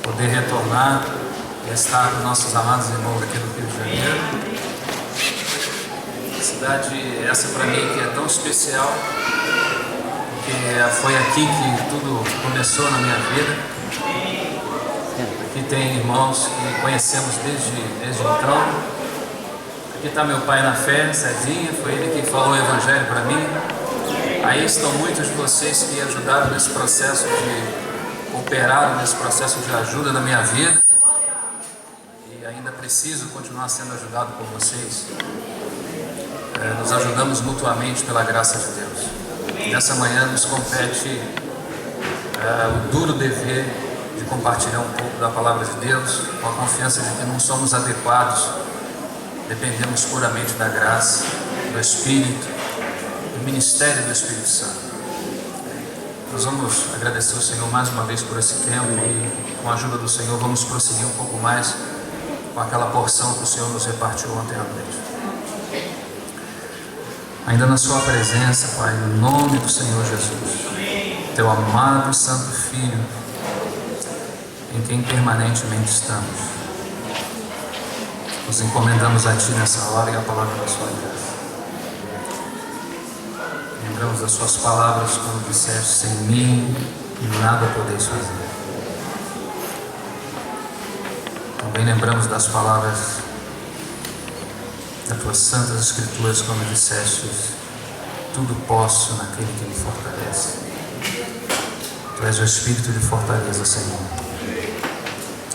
poder retornar e estar com nossos amados irmãos aqui do Rio de Janeiro. Cidade essa para mim que é tão especial, porque foi aqui que tudo começou na minha vida. Aqui tem irmãos que conhecemos desde então. Aqui está meu pai na fé, Cezinha, foi ele que falou o evangelho para mim. Aí estão muitos de vocês que ajudaram nesse processo cooperaram nesse processo de ajuda na minha vida. E ainda preciso continuar sendo ajudado por vocês. Nos ajudamos mutuamente pela graça de Deus. Nessa manhã nos compete o duro dever de compartilhar um pouco da palavra de Deus, com a confiança de que não somos adequados, dependemos puramente da graça, do Espírito, do ministério do Espírito Santo. Nós vamos agradecer ao Senhor mais uma vez por esse tempo e com a ajuda do Senhor vamos prosseguir um pouco mais com aquela porção que o Senhor nos repartiu ontem à noite. Ainda na sua presença, Pai, no nome do Senhor Jesus, Teu amado e Santo Filho, em quem permanentemente estamos, nos encomendamos a Ti nessa hora e a palavra da Sua graça. Lembramos das Suas palavras quando disseste: sem mim nada podeis fazer. Também lembramos das palavras das Tuas santas Escrituras quando disseste: tudo posso naquele que me fortalece. Tu és o Espírito de fortaleza, Senhor.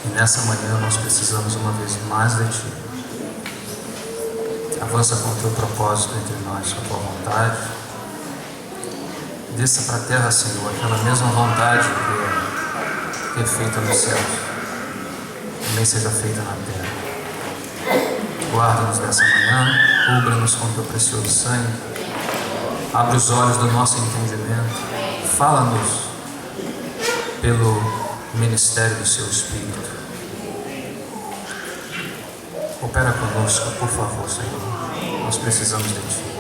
E nessa manhã nós precisamos uma vez mais de Ti. Avança com o Teu propósito entre nós, com a Tua vontade. Desça para a terra, Senhor, aquela mesma vontade que é feita no céu, também seja feita na terra. Guarda-nos nessa manhã, cubra-nos com o Teu precioso sangue, abre os olhos do nosso entendimento, fala-nos pelo ministério do Seu Espírito. Opera conosco, por favor, Senhor, nós precisamos de Ti.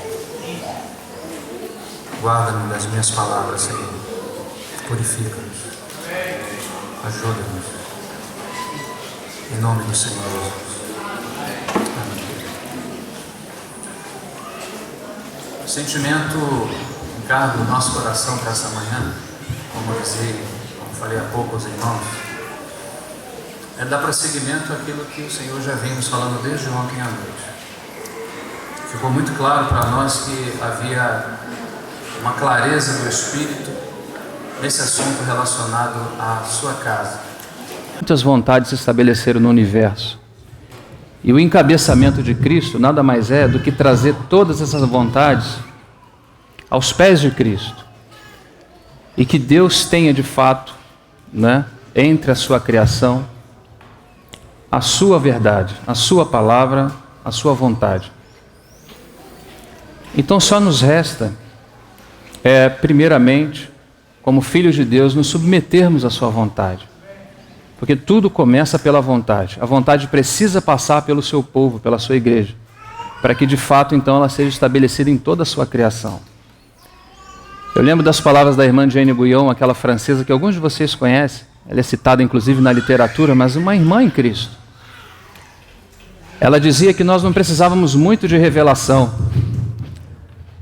Guarda-me das minhas palavras, Senhor, purifica-nos, ajuda-nos, em nome do Senhor Jesus. O sentimento encarga o nosso coração para essa manhã, como falei há pouco aos irmãos, é dar prosseguimento àquilo que o Senhor já vem nos falando desde ontem à noite. Ficou muito claro para nós que havia uma clareza do Espírito nesse assunto relacionado à sua casa. Muitas vontades se estabeleceram no universo. E o encabeçamento de Cristo nada mais é do que trazer todas essas vontades aos pés de Cristo. E que Deus tenha de fato, entre a sua criação, a sua verdade, a sua palavra, a sua vontade. Então só nos resta, primeiramente, como filhos de Deus, nos submetermos à sua vontade. Porque tudo começa pela vontade. A vontade precisa passar pelo seu povo, pela sua igreja, para que de fato então ela seja estabelecida em toda a sua criação. Eu lembro das palavras da irmã Jane Guyon, aquela francesa que alguns de vocês conhecem. Ela é citada inclusive na literatura, mas uma irmã em Cristo. Ela dizia que nós não precisávamos muito de revelação.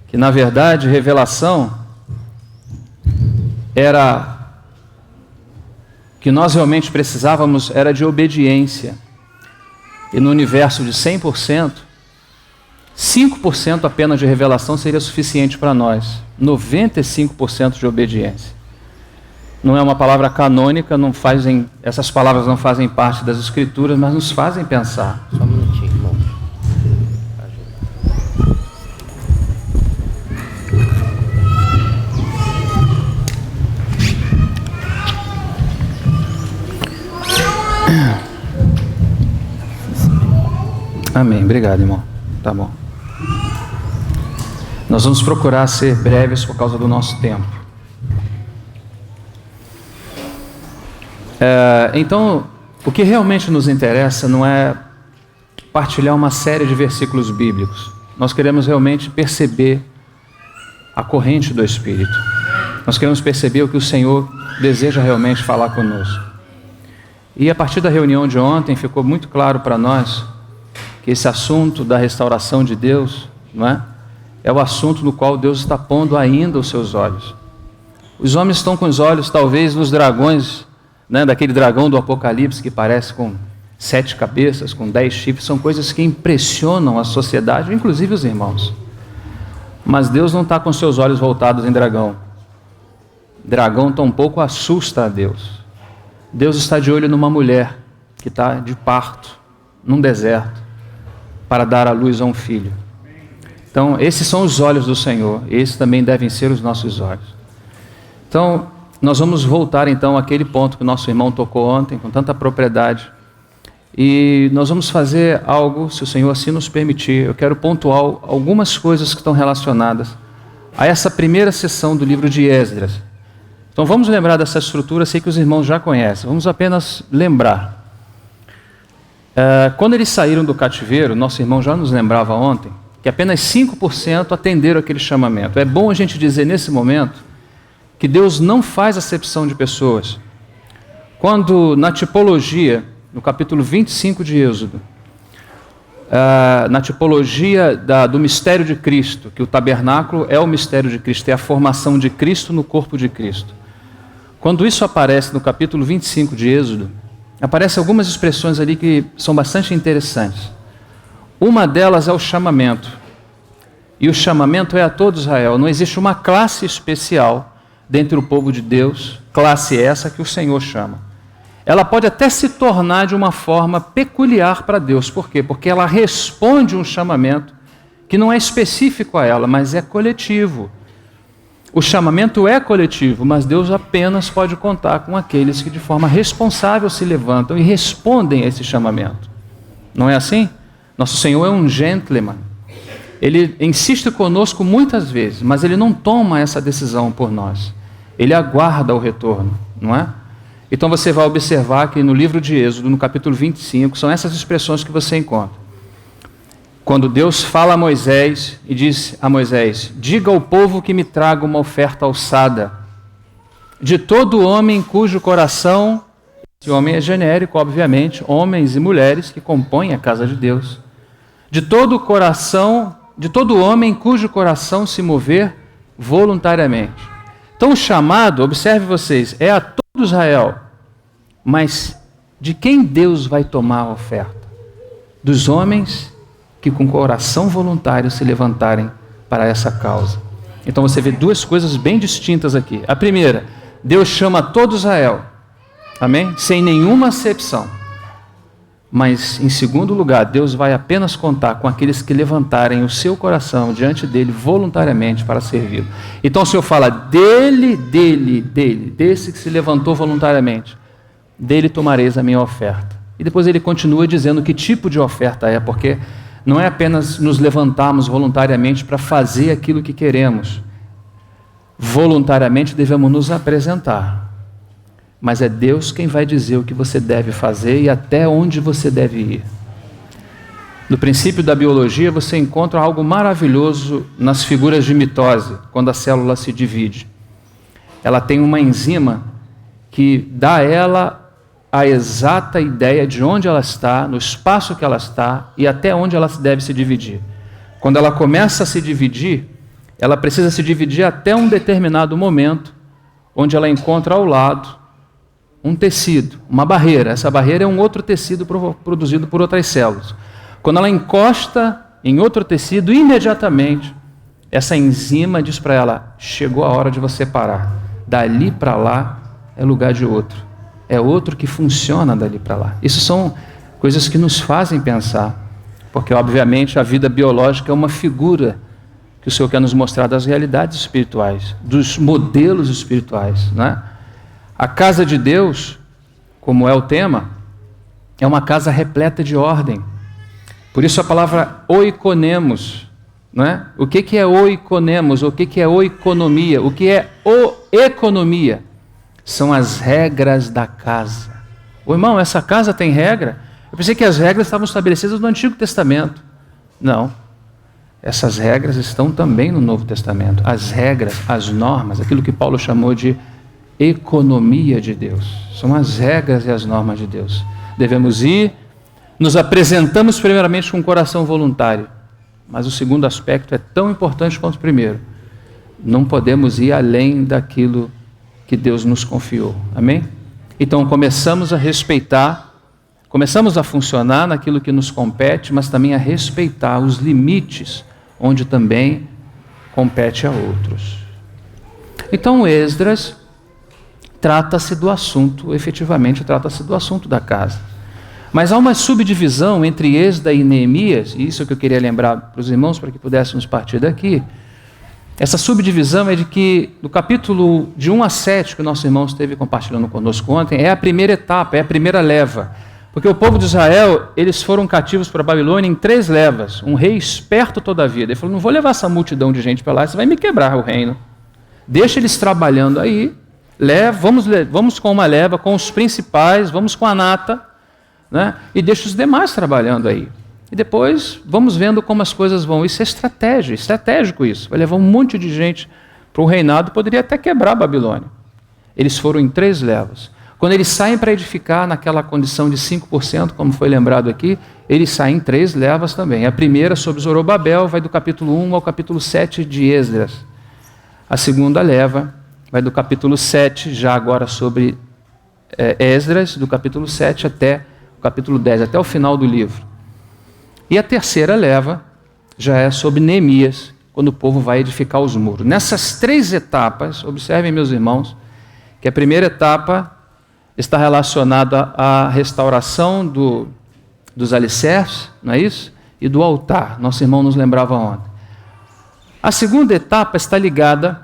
Que na verdade revelação que nós realmente precisávamos era de obediência. E no universo de 100%, 5% apenas de revelação seria suficiente para nós. 95% de obediência. Não é uma palavra canônica, essas palavras não fazem parte das Escrituras, mas nos fazem pensar. Só um minutinho, irmão. Amém. Obrigado, irmão. Tá bom. Nós vamos procurar ser breves por causa do nosso tempo. Então, o que realmente nos interessa não é partilhar uma série de versículos bíblicos. Nós queremos realmente perceber a corrente do Espírito. Nós queremos perceber o que o Senhor deseja realmente falar conosco. E a partir da reunião de ontem ficou muito claro para nós que esse assunto da restauração de Deus, não é? É o assunto no qual Deus está pondo ainda os seus olhos. Os homens estão com os olhos talvez nos dragões, né, daquele dragão do Apocalipse que parece com 7 cabeças, com 10 chifres, são coisas que impressionam a sociedade, inclusive os irmãos. Mas Deus não está com seus olhos voltados em dragão. Dragão tampouco assusta a Deus. Deus está de olho numa mulher que está de parto, num deserto, para dar à luz a um filho. Então, esses são os olhos do Senhor, esses também devem ser os nossos olhos. Então, nós vamos voltar então àquele ponto que o nosso irmão tocou ontem, com tanta propriedade. E nós vamos fazer algo, se o Senhor assim nos permitir. Eu quero pontuar algumas coisas que estão relacionadas a essa primeira sessão do livro de Esdras. Então vamos lembrar dessa estrutura, sei que os irmãos já conhecem, vamos apenas lembrar. Quando eles saíram do cativeiro, nosso irmão já nos lembrava ontem, que apenas 5% atenderam aquele chamamento. É bom a gente dizer nesse momento que Deus não faz acepção de pessoas. Quando na tipologia, no capítulo 25 de Êxodo, na tipologia do mistério de Cristo, que o tabernáculo é o mistério de Cristo, é a formação de Cristo no corpo de Cristo. Quando isso aparece no capítulo 25 de Êxodo, aparecem algumas expressões ali que são bastante interessantes. Uma delas é o chamamento. E o chamamento é a todo Israel. Não existe uma classe especial dentre o povo de Deus, classe essa que o Senhor chama. Ela pode até se tornar de uma forma peculiar para Deus. Por quê? Porque ela responde um chamamento que não é específico a ela, mas é coletivo. O chamamento é coletivo, mas Deus apenas pode contar com aqueles que de forma responsável se levantam e respondem a esse chamamento. Não é assim? Nosso Senhor é um gentleman. Ele insiste conosco muitas vezes, mas Ele não toma essa decisão por nós. Ele aguarda o retorno, não é? Então você vai observar que no livro de Êxodo, no capítulo 25, são essas expressões que você encontra. Quando Deus fala a Moisés e diz a Moisés: diga ao povo que me traga uma oferta alçada, de todo homem cujo coração, esse homem é genérico, obviamente, homens e mulheres que compõem a casa de Deus, de todo homem cujo coração se mover voluntariamente. Então o chamado, observe vocês, é a todo Israel, mas de quem Deus vai tomar a oferta? Dos homens que com coração voluntário se levantarem para essa causa. Então você vê duas coisas bem distintas aqui. A primeira, Deus chama todo Israel, amém? Sem nenhuma acepção. Mas, em segundo lugar, Deus vai apenas contar com aqueles que levantarem o seu coração diante dele voluntariamente para servi-lo. Então o Senhor fala desse que se levantou voluntariamente, dele tomareis a minha oferta. E depois ele continua dizendo que tipo de oferta é, porque não é apenas nos levantarmos voluntariamente para fazer aquilo que queremos. Voluntariamente devemos nos apresentar. Mas é Deus quem vai dizer o que você deve fazer e até onde você deve ir. No princípio da biologia, você encontra algo maravilhoso nas figuras de mitose, quando a célula se divide. Ela tem uma enzima que dá a ela a exata ideia de onde ela está, no espaço que ela está e até onde ela deve se dividir. Quando ela começa a se dividir, ela precisa se dividir até um determinado momento, onde ela encontra ao lado um tecido, uma barreira. Essa barreira é um outro tecido produzido por outras células. Quando ela encosta em outro tecido, imediatamente, essa enzima diz para ela: chegou a hora de você parar. Dali para lá é lugar de outro. É outro que funciona dali para lá. Isso são coisas que nos fazem pensar, porque, obviamente, a vida biológica é uma figura que o Senhor quer nos mostrar das realidades espirituais, dos modelos espirituais, não é? A casa de Deus, como é o tema, é uma casa repleta de ordem. Por isso a palavra oikonemos, não é? O que é oikonemos? O que é oikonomia? O que é economia? São as regras da casa. Ô irmão, essa casa tem regra? Eu pensei que as regras estavam estabelecidas no Antigo Testamento. Não. Essas regras estão também no Novo Testamento. As regras, as normas, aquilo que Paulo chamou de economia de Deus. São as regras e as normas de Deus. Devemos ir, nos apresentamos primeiramente com um coração voluntário. Mas o segundo aspecto é tão importante quanto o primeiro. Não podemos ir além daquilo que Deus nos confiou. Amém? Então começamos a respeitar, começamos a funcionar naquilo que nos compete, mas também a respeitar os limites onde também compete a outros. Então Esdras trata-se do assunto, efetivamente trata-se do assunto da casa. Mas há uma subdivisão entre Esdras e Neemias, e isso é o que eu queria lembrar para os irmãos, para que pudéssemos partir daqui. Essa subdivisão é de que, no capítulo de 1 a 7, que o nosso irmão esteve compartilhando conosco ontem, é a primeira etapa, é a primeira leva. Porque o povo de Israel, eles foram cativos para a Babilônia em 3 levas. Um rei esperto toda a vida. Ele falou, não vou levar essa multidão de gente para lá, você vai me quebrar o reino. Deixa eles trabalhando aí, vamos com uma leva, com os principais, vamos com a nata, né? E deixa os demais trabalhando aí. E depois vamos vendo como as coisas vão. Isso é estratégico isso. Vai levar um monte de gente para o reinado, poderia até quebrar a Babilônia. Eles foram em 3 levas. Quando eles saem para edificar naquela condição de 5%, como foi lembrado aqui, eles saem em 3 levas também. A primeira, sobre Zorobabel, vai do capítulo 1 ao capítulo 7 de Esdras. A segunda leva vai do capítulo 7, já agora sobre Esdras, do capítulo 7 até o capítulo 10, até o final do livro. E a terceira leva já é sobre Neemias, quando o povo vai edificar os muros. Nessas 3 etapas, observem, meus irmãos, que a primeira etapa está relacionada à restauração dos alicerces, não é isso? E do altar. Nosso irmão nos lembrava ontem. A segunda etapa está ligada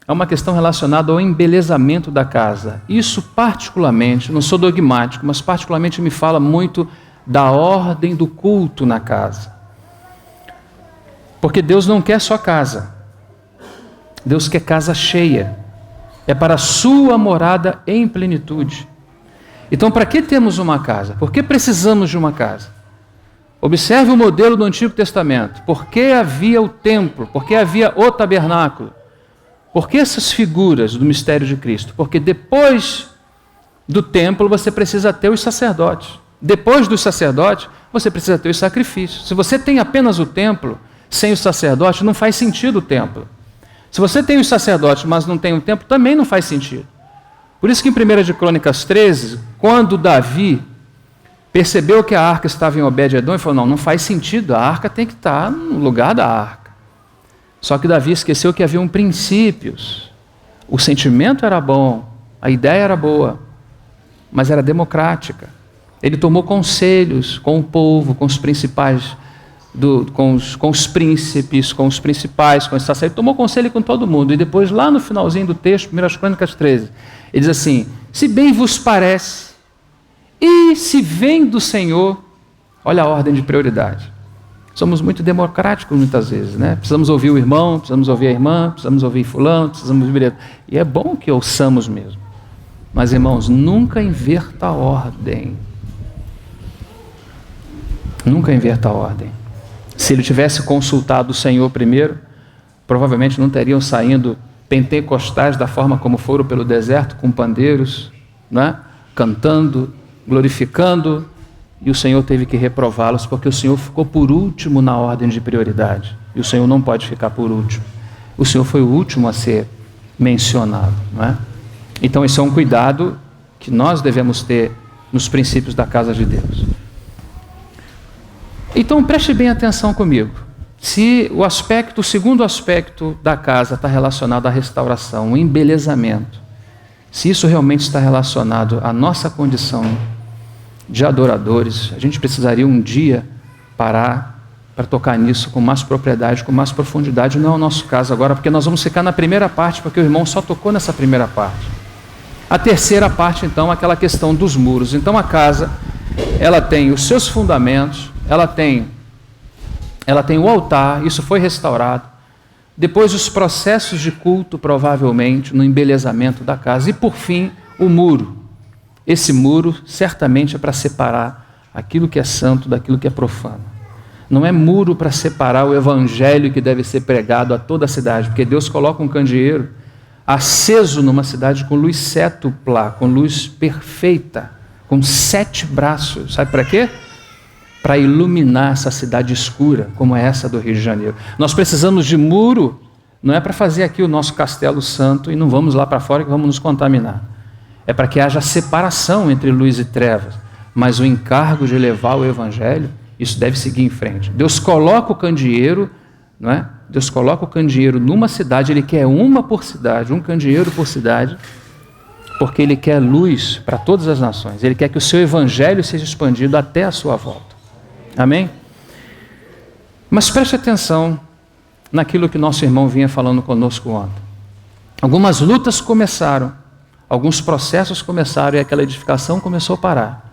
a uma questão relacionada ao embelezamento da casa. Isso particularmente, não sou dogmático, mas particularmente me fala muito da ordem do culto na casa. Porque Deus não quer só casa. Deus quer casa cheia. É para a sua morada em plenitude. Então, para que temos uma casa? Por que precisamos de uma casa? Observe o modelo do Antigo Testamento. Por que havia o templo? Por que havia o tabernáculo? Por que essas figuras do mistério de Cristo? Porque depois do templo você precisa ter os sacerdotes. Depois dos sacerdotes, você precisa ter os sacrifícios. Se você tem apenas o templo, sem os sacerdotes, não faz sentido o templo. Se você tem os sacerdotes, mas não tem o templo, também não faz sentido. Por isso que em 1 de Crônicas 13, quando Davi percebeu que a arca estava em Obed-Edom, ele falou, não faz sentido, a arca tem que estar no lugar da arca. Só que Davi esqueceu que haviam princípios. O sentimento era bom, a ideia era boa, mas era democrática. Ele tomou conselhos com o povo, com os principais, com os príncipes, com os principais, com os sacerdotes. Ele tomou conselho com todo mundo. E depois, lá no finalzinho do texto, 1 Crônicas 13, ele diz assim, se bem vos parece, e se vem do Senhor, olha a ordem de prioridade. Somos muito democráticos muitas vezes, né? Precisamos ouvir o irmão, precisamos ouvir a irmã, precisamos ouvir fulano, precisamos ouvir... E é bom que ouçamos mesmo. Mas, irmãos, nunca inverta a ordem. Nunca inverta a ordem. Se ele tivesse consultado o Senhor primeiro, provavelmente não teriam saindo pentecostais da forma como foram pelo deserto, com pandeiros, né? Cantando, glorificando, e o Senhor teve que reprová-los, porque o Senhor ficou por último na ordem de prioridade, e o Senhor não pode ficar por último. O Senhor foi o último a ser mencionado, não é? Então esse é um cuidado que nós devemos ter nos princípios da casa de Deus. Então preste bem atenção comigo. Se o segundo aspecto da casa está relacionado à restauração, o embelezamento, se isso realmente está relacionado à nossa condição de adoradores, a gente precisaria um dia parar para tocar nisso com mais propriedade, com mais profundidade. Não é o nosso caso agora, porque nós vamos ficar na primeira parte, porque o irmão só tocou nessa primeira parte. A terceira parte, então, é aquela questão dos muros. Então a casa, ela tem os seus fundamentos, ela tem o altar, isso foi restaurado. Depois os processos de culto, provavelmente, no embelezamento da casa. E por fim, o muro. Esse muro certamente é para separar aquilo que é santo daquilo que é profano. Não é muro para separar o evangelho que deve ser pregado a toda a cidade, porque Deus coloca um candeeiro aceso numa cidade com luz cétupla, com luz perfeita, com 7 braços. Sabe para quê? Para iluminar essa cidade escura, como é essa do Rio de Janeiro. Nós precisamos de muro, não é para fazer aqui o nosso castelo santo e não vamos lá para fora que vamos nos contaminar. É para que haja separação entre luz e trevas. Mas o encargo de levar o evangelho, isso deve seguir em frente. Deus coloca o candeeiro, não é? Deus coloca o candeeiro numa cidade, Ele quer uma por cidade, um candeeiro por cidade, porque Ele quer luz para todas as nações. Ele quer que o seu evangelho seja expandido até a sua volta. Amém? Mas preste atenção naquilo que nosso irmão vinha falando conosco ontem. Algumas lutas começaram, alguns processos começaram e aquela edificação começou a parar.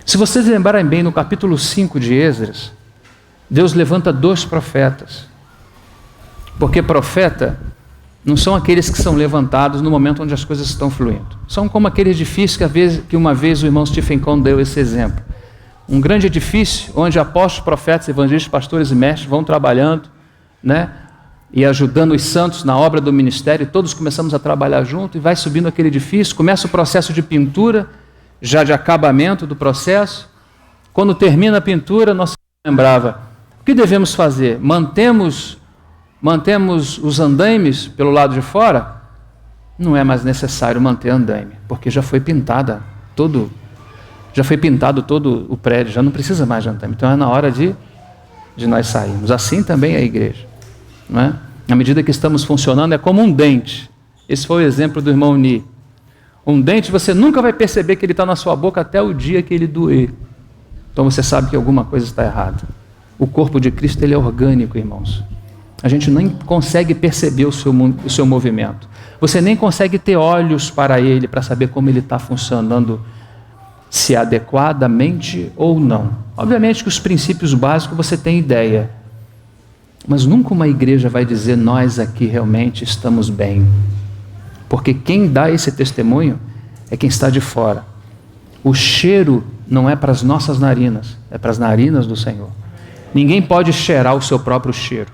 Se vocês lembrarem bem, no capítulo 5 de Esdras, Deus levanta 2 profetas. Porque profeta não são aqueles que são levantados no momento onde as coisas estão fluindo. São como aquele edifício que uma vez o irmão Stephen Cone deu esse exemplo. Um grande edifício onde apóstolos, profetas, evangelistas, pastores e mestres vão trabalhando, né? E ajudando os santos na obra do ministério, todos começamos a trabalhar junto e vai subindo aquele edifício, começa o processo de pintura, já de acabamento do processo. Quando termina a pintura, nosso lembrava, o que devemos fazer? Mantemos os andaimes pelo lado de fora? Não é mais necessário manter andaime, porque já foi pintado todo o prédio, já não precisa mais de andaime. Então é na hora de nós sairmos. Assim também é a igreja. Não é? À medida que estamos funcionando, é como um dente. Esse foi o exemplo do irmão Ni. Um dente, você nunca vai perceber que ele está na sua boca até o dia que ele doer. Então você sabe que alguma coisa está errada. O corpo de Cristo, ele é orgânico, irmãos. A gente nem consegue perceber o seu movimento. Você nem consegue ter olhos para ele, para saber como ele está funcionando, se adequadamente ou não. Obviamente que os princípios básicos você tem ideia. Mas nunca uma igreja vai dizer, nós aqui realmente estamos bem. Porque quem dá esse testemunho é quem está de fora. O cheiro não é para as nossas narinas, é para as narinas do Senhor. Ninguém pode cheirar o seu próprio cheiro.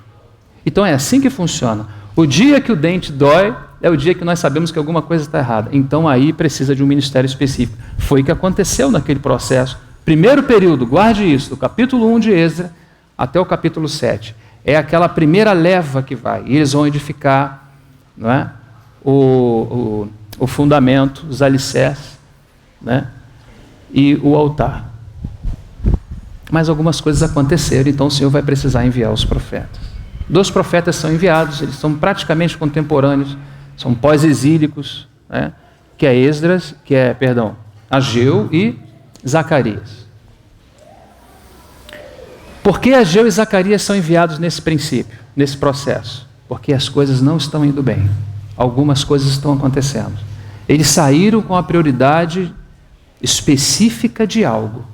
Então é assim que funciona. O dia que o dente dói é o dia que nós sabemos que alguma coisa está errada. Então aí precisa de um ministério específico. Foi o que aconteceu naquele processo. Primeiro período, guarde isso, do capítulo 1 de Esdras até o capítulo 7. É aquela primeira leva que vai. E eles vão edificar, não é? O fundamento, os alicerces, né? E o altar. Mas algumas coisas aconteceram, então o Senhor vai precisar enviar os profetas. 2 profetas são enviados, eles são praticamente contemporâneos, são pós-exílicos, né? Que é Ageu e Zacarias. Por que Ageu e Zacarias são enviados nesse princípio, nesse processo? Porque as coisas não estão indo bem. Algumas coisas estão acontecendo. Eles saíram com a prioridade específica de algo.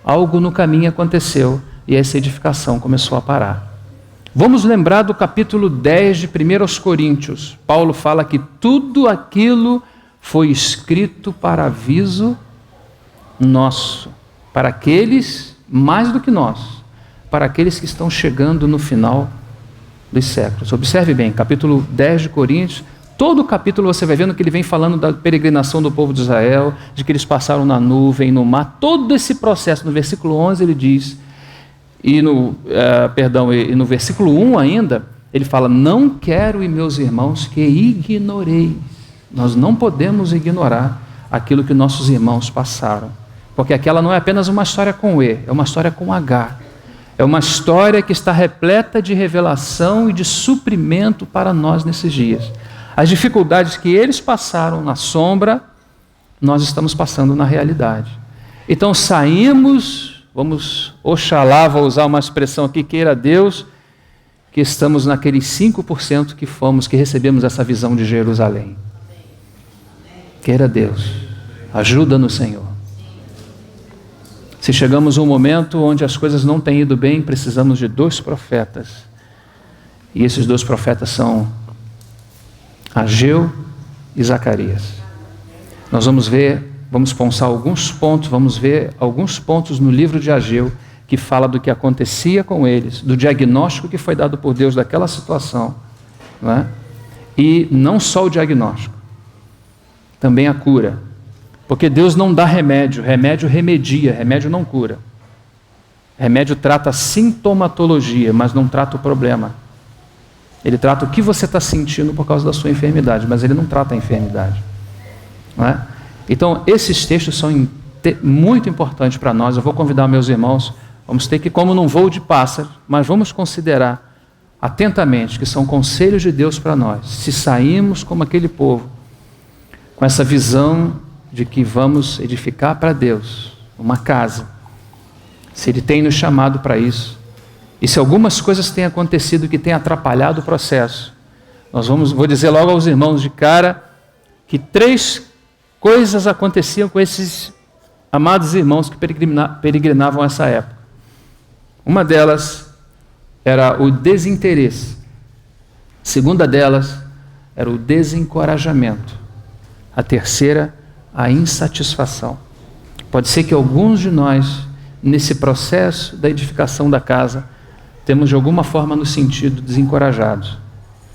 Algo no caminho aconteceu e essa edificação começou a parar. Vamos lembrar do capítulo 10 de 1 Coríntios. Paulo fala que tudo aquilo foi escrito para aviso nosso, para aqueles, mais do que nós, para aqueles que estão chegando no final dos séculos. Observe bem, capítulo 10 de Coríntios, todo o capítulo você vai vendo que ele vem falando da peregrinação do povo de Israel, de que eles passaram na nuvem, no mar, todo esse processo. No versículo 11 ele diz, e no versículo 1 ainda, ele fala, não quero, meus irmãos, que ignoreis. Nós não podemos ignorar aquilo que nossos irmãos passaram, porque aquela não é apenas uma história com E, é uma história com H. É uma história que está repleta de revelação e de suprimento para nós nesses dias. As dificuldades que eles passaram na sombra, nós estamos passando na realidade. Então saímos, oxalá, vou usar uma expressão aqui, queira Deus, que estamos naqueles 5% que recebemos essa visão de Jerusalém. Queira Deus, ajuda-nos, Senhor. Se chegamos a um momento onde as coisas não têm ido bem, precisamos de 2 profetas. E esses 2 profetas são Ageu e Zacarias. Nós vamos pensar alguns pontos, vamos ver alguns pontos no livro de Ageu que fala do que acontecia com eles, do diagnóstico que foi dado por Deus daquela situação, não é? E não só o diagnóstico, também a cura. Porque Deus não dá remédio, remédio remedia, remédio não cura. Remédio trata a sintomatologia, mas não trata o problema. Ele trata o que você está sentindo por causa da sua enfermidade, mas ele não trata a enfermidade. Não é? Então, esses textos são muito importantes para nós. Eu vou convidar meus irmãos, vamos ter que, como num voo de pássaro, mas vamos considerar atentamente que são conselhos de Deus para nós. Se saímos como aquele povo, com essa visão de que vamos edificar para Deus uma casa, se Ele tem nos chamado para isso, e se algumas coisas têm acontecido que têm atrapalhado o processo, vou dizer logo aos irmãos de cara que 3 coisas aconteciam com esses amados irmãos que peregrinavam essa época. Uma delas era o desinteresse. A segunda delas era o desencorajamento. A terceira, a insatisfação. Pode ser que alguns de nós, nesse processo da edificação da casa, temos de alguma forma nos sentido desencorajados.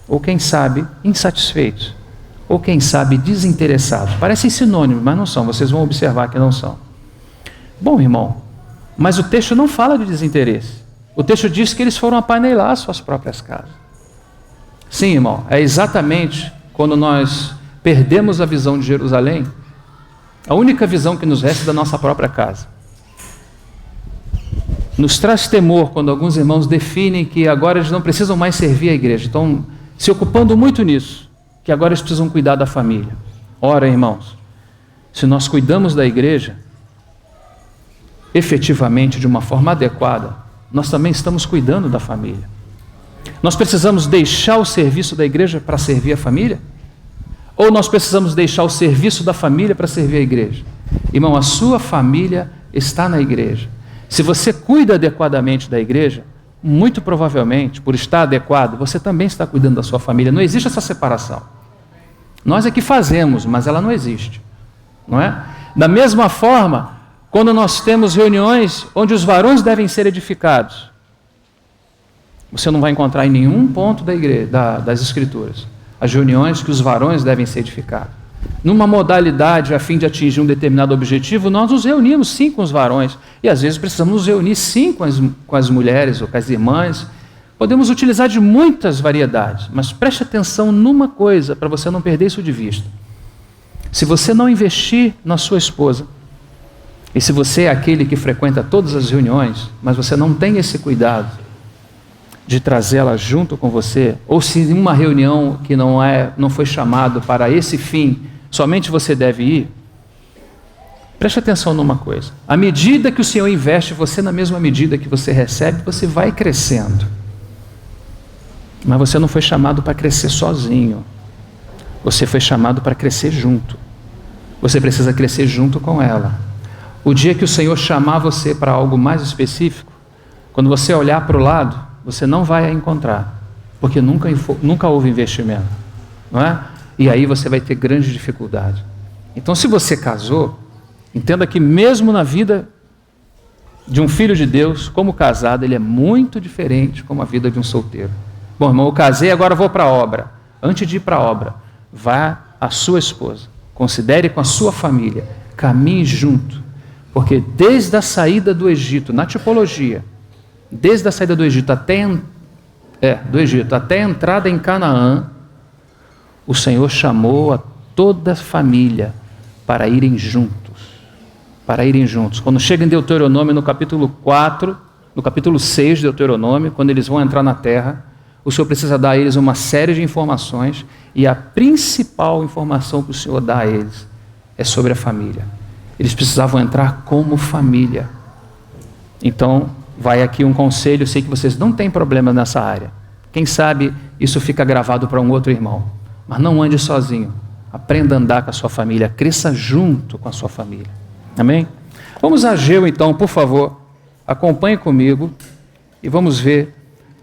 Ou quem sabe, insatisfeitos. Ou quem sabe, desinteressados. Parecem sinônimos, mas não são. Vocês vão observar que não são. Bom, irmão, mas o texto não fala de desinteresse. O texto diz que eles foram apanelar suas próprias casas. Sim, irmão, é exatamente quando nós perdemos a visão de Jerusalém, a única visão que nos resta é da nossa própria casa. Nos traz temor quando alguns irmãos definem que agora eles não precisam mais servir a igreja, estão se ocupando muito nisso, que agora eles precisam cuidar da família. Ora, irmãos, se nós cuidamos da igreja, efetivamente, de uma forma adequada, nós também estamos cuidando da família. Nós precisamos deixar o serviço da igreja para servir a família? Ou nós precisamos deixar o serviço da família para servir a igreja? Irmão, a sua família está na igreja. Se você cuida adequadamente da igreja, muito provavelmente, por estar adequado, você também está cuidando da sua família. Não existe essa separação. Nós é que fazemos, mas ela não existe. Não é? Da mesma forma, quando nós temos reuniões onde os varões devem ser edificados, você não vai encontrar em nenhum ponto da igreja, das Escrituras, as reuniões que os varões devem ser edificados. Numa modalidade a fim de atingir um determinado objetivo, nós nos reunimos sim com os varões, e às vezes precisamos nos reunir sim com as mulheres ou com as irmãs. Podemos utilizar de muitas variedades, mas preste atenção numa coisa para você não perder isso de vista. Se você não investir na sua esposa, e se você é aquele que frequenta todas as reuniões, mas você não tem esse cuidado de trazê-la junto com você, ou se em uma reunião que não foi chamado para esse fim, somente você deve ir, preste atenção numa coisa. À medida que o Senhor investe, você na mesma medida que você recebe, você vai crescendo. Mas você não foi chamado para crescer sozinho. Você foi chamado para crescer junto. Você precisa crescer junto com ela. O dia que o Senhor chamar você para algo mais específico, quando você olhar para o lado, você não vai a encontrar, porque nunca houve investimento, não é? E aí você vai ter grande dificuldade. Então, se você casou, entenda que mesmo na vida de um filho de Deus, como casado, ele é muito diferente como a vida de um solteiro. Bom, irmão, eu casei, agora vou para a obra. Antes de ir para a obra, vá à sua esposa, considere com a sua família, caminhe junto. Porque desde a saída do Egito, na tipologia, desde a saída do Egito até a entrada em Canaã, o Senhor chamou a toda a família para irem juntos. Para irem juntos. Quando chega em Deuteronômio, no capítulo 4, no capítulo 6 de Deuteronômio, quando eles vão entrar na terra, o Senhor precisa dar a eles uma série de informações, e a principal informação que o Senhor dá a eles é sobre a família. Eles precisavam entrar como família. Então, vai aqui um conselho, eu sei que vocês não têm problema nessa área. Quem sabe isso fica gravado para um outro irmão. Mas não ande sozinho. Aprenda a andar com a sua família, cresça junto com a sua família. Amém? Vamos a Ageu então, por favor. Acompanhe comigo e vamos ver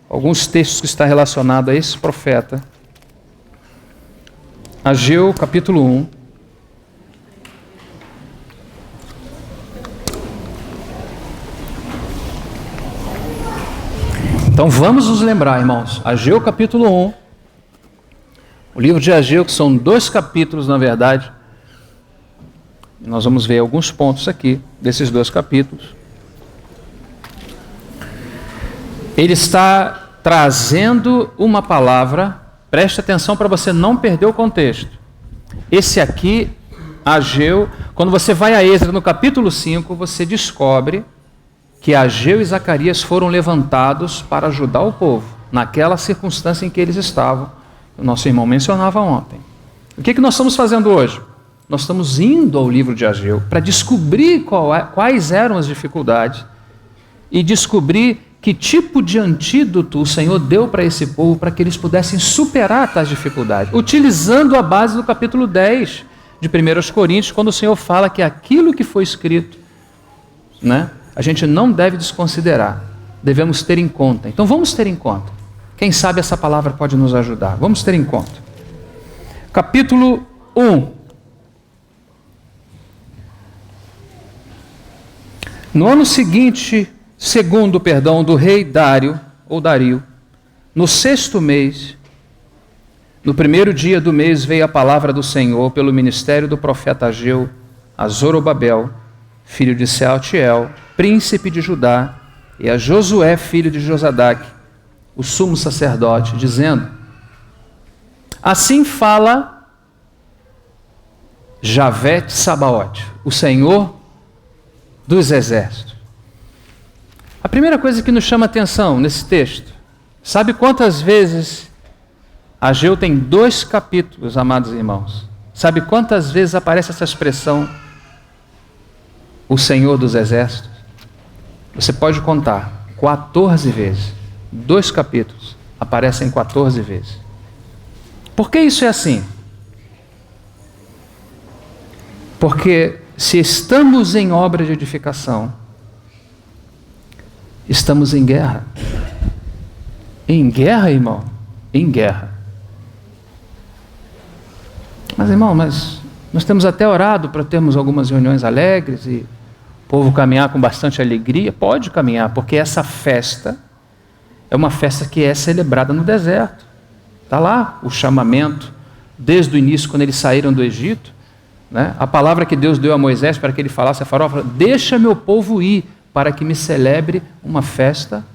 alguns textos que estão relacionados a esse profeta. Ageu, capítulo 1. Então vamos nos lembrar, irmãos, Ageu capítulo 1, o livro de Ageu, que são 2 capítulos na verdade, nós vamos ver alguns pontos aqui, desses 2 capítulos. Ele está trazendo uma palavra, preste atenção para você não perder o contexto. Esse aqui, Ageu, quando você vai a Êxodo no capítulo 5, você descobre que Ageu e Zacarias foram levantados para ajudar o povo, naquela circunstância em que eles estavam. O nosso irmão mencionava ontem. O que nós estamos fazendo hoje? Nós estamos indo ao livro de Ageu para descobrir quais eram as dificuldades e descobrir que tipo de antídoto o Senhor deu para esse povo para que eles pudessem superar tais dificuldades, utilizando a base do capítulo 10 de 1 Coríntios, quando o Senhor fala que aquilo que foi escrito, né, a gente não deve desconsiderar, devemos ter em conta. Então vamos ter em conta. Quem sabe essa palavra pode nos ajudar. Vamos ter em conta. Capítulo 1. No ano seguinte, do rei Dário, ou Dario, no 6º mês, no 1º dia do mês, veio a palavra do Senhor pelo ministério do profeta Ageu a Zorobabel, filho de Sealtiel, príncipe de Judá, e a Josué, filho de Josadaque, o sumo sacerdote, dizendo: assim fala Javé Tsabaote, o Senhor dos exércitos. A primeira coisa que nos chama a atenção nesse texto, sabe quantas vezes Ageu tem 2 capítulos, amados irmãos? Sabe quantas vezes aparece essa expressão, o Senhor dos exércitos? Você pode contar, 14 vezes. 2 capítulos aparecem 14 vezes. Por que isso é assim? Porque se estamos em obra de edificação, estamos em guerra. Em guerra, irmão? Em guerra. Mas, irmão, nós temos até orado para termos algumas reuniões alegres e o povo caminhar com bastante alegria. Pode caminhar, porque essa festa é uma festa que é celebrada no deserto. Está lá o chamamento, desde o início, quando eles saíram do Egito, né? A palavra que Deus deu a Moisés para que ele falasse a Faraó, deixa meu povo ir, para que me celebre uma festa.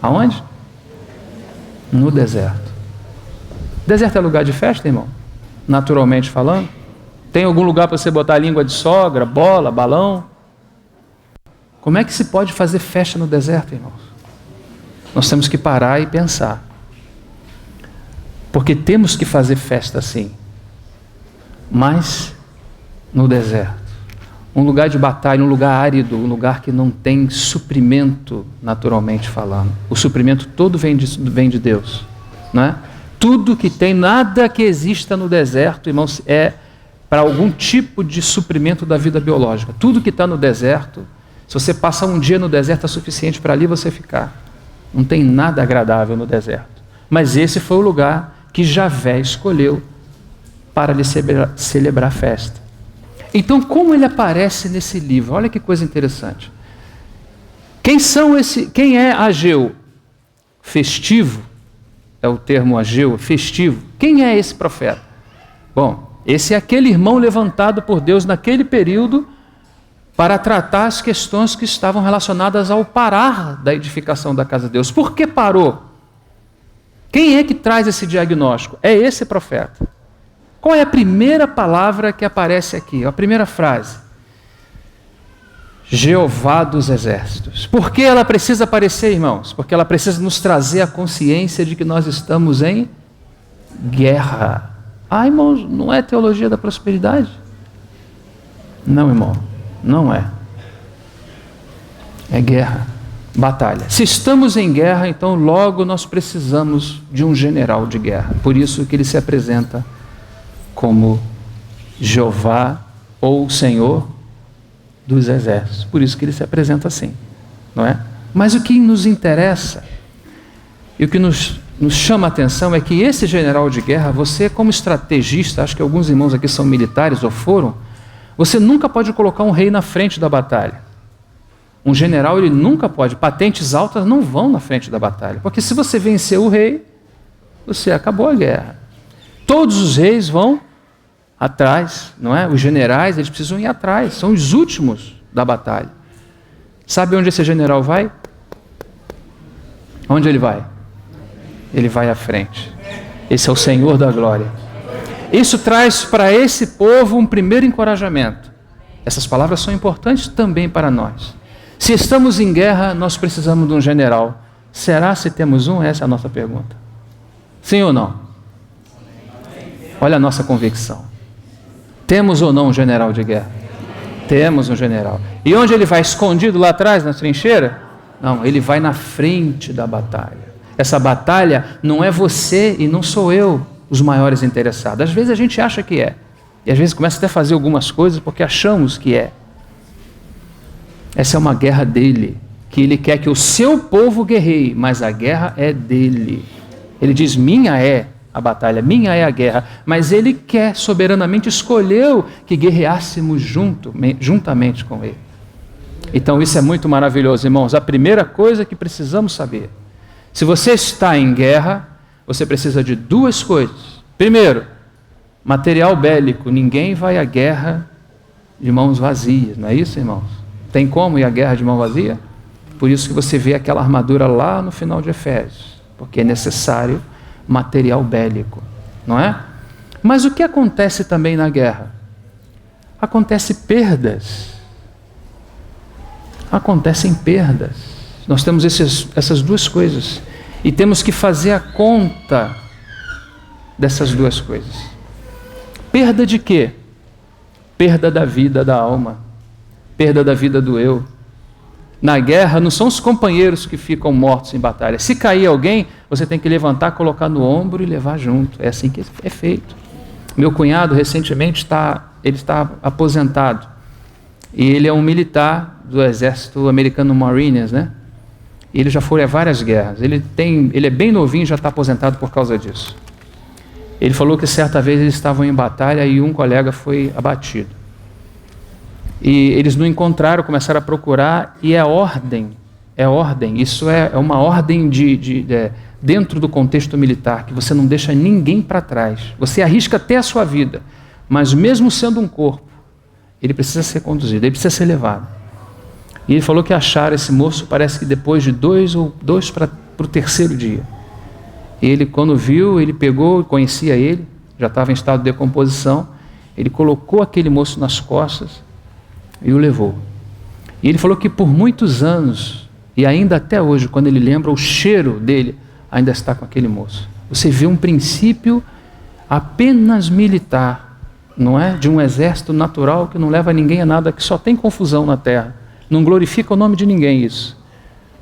Aonde? No deserto. Deserto é lugar de festa, irmão? Naturalmente falando. Tem algum lugar para você botar a língua de sogra, bola, balão? Como é que se pode fazer festa no deserto, irmãos? Nós temos que parar e pensar. Porque temos que fazer festa sim. Mas no deserto. Um lugar de batalha, um lugar árido, um lugar que não tem suprimento, naturalmente falando. O suprimento todo vem de Deus, né? Tudo que tem, nada que exista no deserto, irmãos, é para algum tipo de suprimento da vida biológica. Tudo que está no deserto, se você passar um dia no deserto, é suficiente para ali você ficar. Não tem nada agradável no deserto. Mas esse foi o lugar que Javé escolheu para lhe celebrar a festa. Então, como ele aparece nesse livro? Olha que coisa interessante. Quem é Ageu? Festivo, é o termo Ageu, festivo. Quem é esse profeta? Bom, esse é aquele irmão levantado por Deus naquele período para tratar as questões que estavam relacionadas ao parar da edificação da casa de Deus. Por que parou? Quem é que traz esse diagnóstico? É esse profeta. Qual é a primeira palavra que aparece aqui? A primeira frase. Jeová dos exércitos. Por que ela precisa aparecer, irmãos? Porque ela precisa nos trazer a consciência de que nós estamos em guerra. Ah, irmãos, não é teologia da prosperidade? Não, irmão, não é. É guerra, batalha. Se estamos em guerra, então logo nós precisamos de um general de guerra. Por isso que ele se apresenta como Jeová ou Senhor dos exércitos. Por isso que ele se apresenta assim, não é? Mas o que nos interessa e o que nos chama a atenção é que esse general de guerra, você como estrategista, acho que alguns irmãos aqui são militares ou foram, você nunca pode colocar um rei na frente da batalha. Um general, ele nunca pode, patentes altas não vão na frente da batalha, porque se você vencer o rei, você acabou a guerra. Todos os reis vão atrás, não é? Os generais, eles precisam ir atrás, são os últimos da batalha. Sabe onde esse general vai? Onde ele vai? Ele vai à frente. Esse é o Senhor da glória. Isso traz para esse povo um primeiro encorajamento. Essas palavras são importantes também para nós. Se estamos em guerra, nós precisamos de um general. Será se temos um? Essa é a nossa pergunta. Sim ou não? Olha a nossa convicção. Temos ou não um general de guerra? Temos um general. E onde ele vai? Escondido lá atrás, na trincheira? Não, ele vai na frente da batalha. Essa batalha não é você e não sou eu os maiores interessados. Às vezes a gente acha que é. E às vezes começa até a fazer algumas coisas porque achamos que é. Essa é uma guerra dele, que ele quer que o seu povo guerreie, mas a guerra é dele. Ele diz, minha é a batalha, minha é a guerra, mas ele quer, soberanamente escolheu que guerreássemos juntamente com ele. Então isso é muito maravilhoso, irmãos. A primeira coisa que precisamos saber, se você está em guerra, você precisa de duas coisas. Primeiro, material bélico. Ninguém vai à guerra de mãos vazias, não é isso, irmãos? Tem como ir à guerra de mão vazia? Por isso que você vê aquela armadura lá no final de Efésios, porque é necessário material bélico, não é? Mas o que acontece também na guerra? Acontecem perdas. Acontecem perdas. Nós temos essas duas coisas e temos que fazer a conta dessas duas coisas. Perda de quê? Perda da vida, da alma. Perda da vida do eu. Na guerra não são os companheiros que ficam mortos em batalha. Se cair alguém, você tem que levantar, colocar no ombro e levar junto. É assim que é feito. Meu cunhado recentemente ele está aposentado. E ele é um militar do exército americano Marines, né? E ele já foi a várias guerras. Ele é bem novinho e já está aposentado por causa disso. Ele falou que certa vez eles estavam em batalha e um colega foi abatido. E eles não encontraram, começaram a procurar, e é ordem, isso é uma ordem dentro do contexto militar, que você não deixa ninguém para trás, você arrisca até a sua vida, mas mesmo sendo um corpo, ele precisa ser conduzido, ele precisa ser levado. E ele falou que acharam esse moço, parece que depois de dois para o terceiro dia. Ele, quando viu, ele pegou, conhecia ele, já estava em estado de decomposição, ele colocou aquele moço nas costas, e o levou. E ele falou que por muitos anos, e ainda até hoje, quando ele lembra, o cheiro dele ainda está com aquele moço. Você vê um princípio apenas militar, não é? De um exército natural que não leva ninguém a nada, que só tem confusão na terra. Não glorifica o nome de ninguém isso.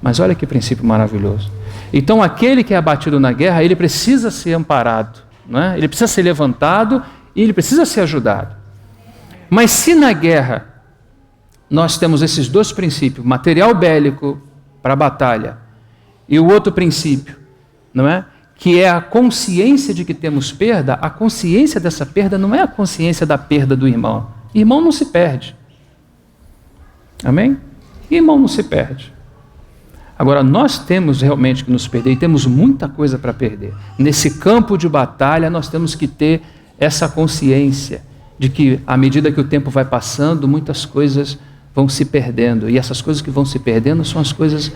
Mas olha que princípio maravilhoso. Então aquele que é abatido na guerra, ele precisa ser amparado, não é? Ele precisa ser levantado e ele precisa ser ajudado. Mas se na guerra nós temos esses dois princípios, material bélico para a batalha, e o outro princípio, não é? Que é a consciência de que temos perda. A consciência dessa perda não é a consciência da perda do irmão. Irmão não se perde. Amém? Irmão não se perde. Agora, nós temos realmente que nos perder, e temos muita coisa para perder. Nesse campo de batalha, nós temos que ter essa consciência de que, à medida que o tempo vai passando, muitas coisas vão se perdendo, e essas coisas que vão se perdendo são as coisas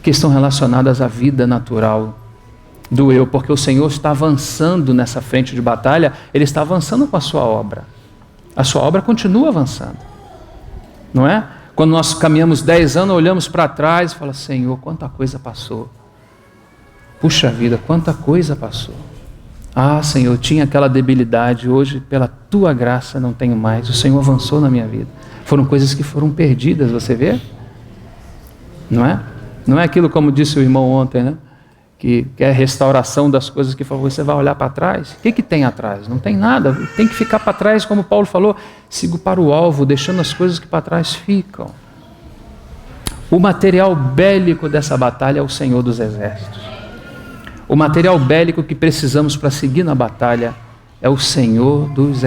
que estão relacionadas à vida natural do eu, porque o Senhor está avançando nessa frente de batalha, Ele está avançando com a sua obra. A sua obra continua avançando, não é? Quando nós caminhamos 10 anos, olhamos para trás e falamos, Senhor, quanta coisa passou. Puxa vida, quanta coisa passou. Ah, Senhor, eu tinha aquela debilidade, hoje, pela Tua graça, não tenho mais. O Senhor avançou na minha vida. Foram coisas que foram perdidas, você vê? Não é? Não é aquilo como disse o irmão ontem, né? Que é a restauração das coisas que você vai olhar para trás. O que tem atrás? Não tem nada. Tem que ficar para trás, como Paulo falou, sigo para o alvo, deixando as coisas que para trás ficam. O material bélico dessa batalha é o Senhor dos Exércitos. O material bélico que precisamos para seguir na batalha é o Senhor dos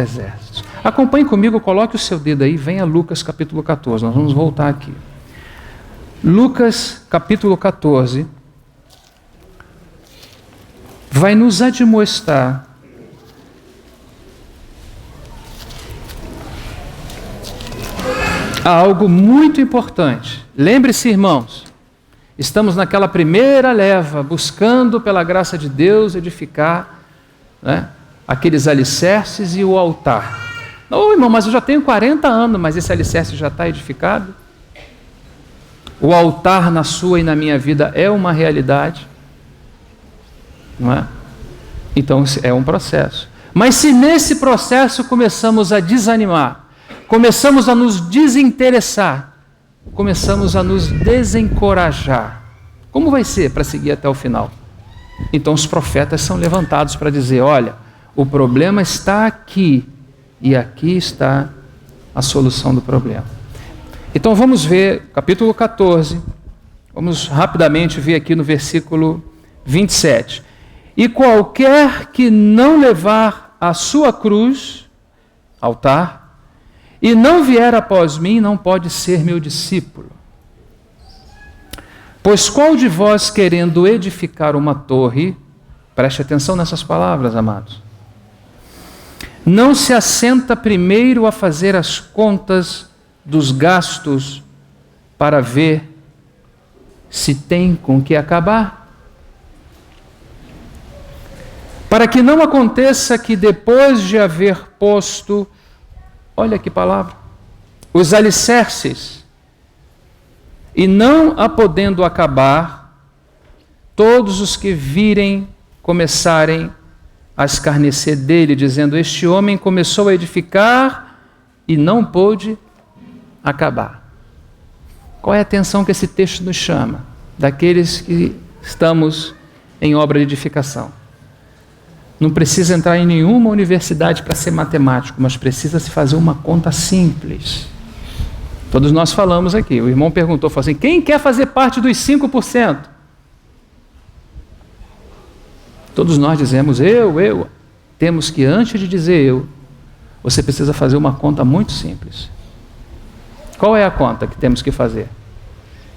Lucas capítulo 14 vai nos admoestar a algo muito importante. Lembre-se, irmãos, estamos naquela primeira leva, buscando pela graça de Deus edificar, né, aqueles alicerces e o altar. Não, irmão, mas eu já tenho 40 anos, mas esse alicerce já está edificado? O altar na sua e na minha vida é uma realidade, não é? Então é um processo. Mas se nesse processo começamos a desanimar, começamos a nos desinteressar, começamos a nos desencorajar, como vai ser para seguir até o final? Então os profetas são levantados para dizer, olha, o problema está aqui, e aqui está a solução do problema. Então vamos ver capítulo 14, vamos rapidamente ver aqui no versículo 27. E qualquer que não levar a sua cruz, altar, e não vier após mim, não pode ser meu discípulo. Pois qual de vós, querendo edificar uma torre, preste atenção nessas palavras, amados, não se assenta primeiro a fazer as contas dos gastos para ver se tem com que acabar? Para que não aconteça que depois de haver posto, olha que palavra, os alicerces, e não a podendo acabar, todos os que virem começarem a escarnecer dele, dizendo, este homem começou a edificar e não pôde acabar. Qual é a atenção que esse texto nos chama? Daqueles que estamos em obra de edificação. Não precisa entrar em nenhuma universidade para ser matemático, mas precisa se fazer uma conta simples. Todos nós falamos aqui, o irmão perguntou, falou assim, quem quer fazer parte dos 5%? Todos nós dizemos, eu. Temos que, antes de dizer eu, você precisa fazer uma conta muito simples. Qual é a conta que temos que fazer?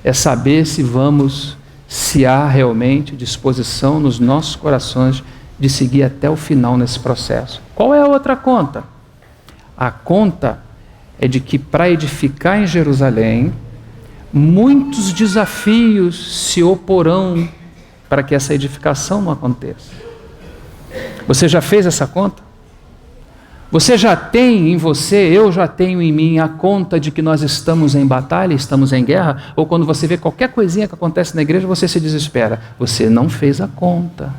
É saber se há realmente disposição nos nossos corações de seguir até o final nesse processo. Qual é a outra conta? A conta é de que para edificar em Jerusalém, muitos desafios se oporão para que essa edificação não aconteça. Você já fez essa conta? Você já tem em você, eu já tenho em mim a conta de que nós estamos em batalha, estamos em guerra? Ou quando você vê qualquer coisinha que acontece na igreja, você se desespera? Você não fez a conta.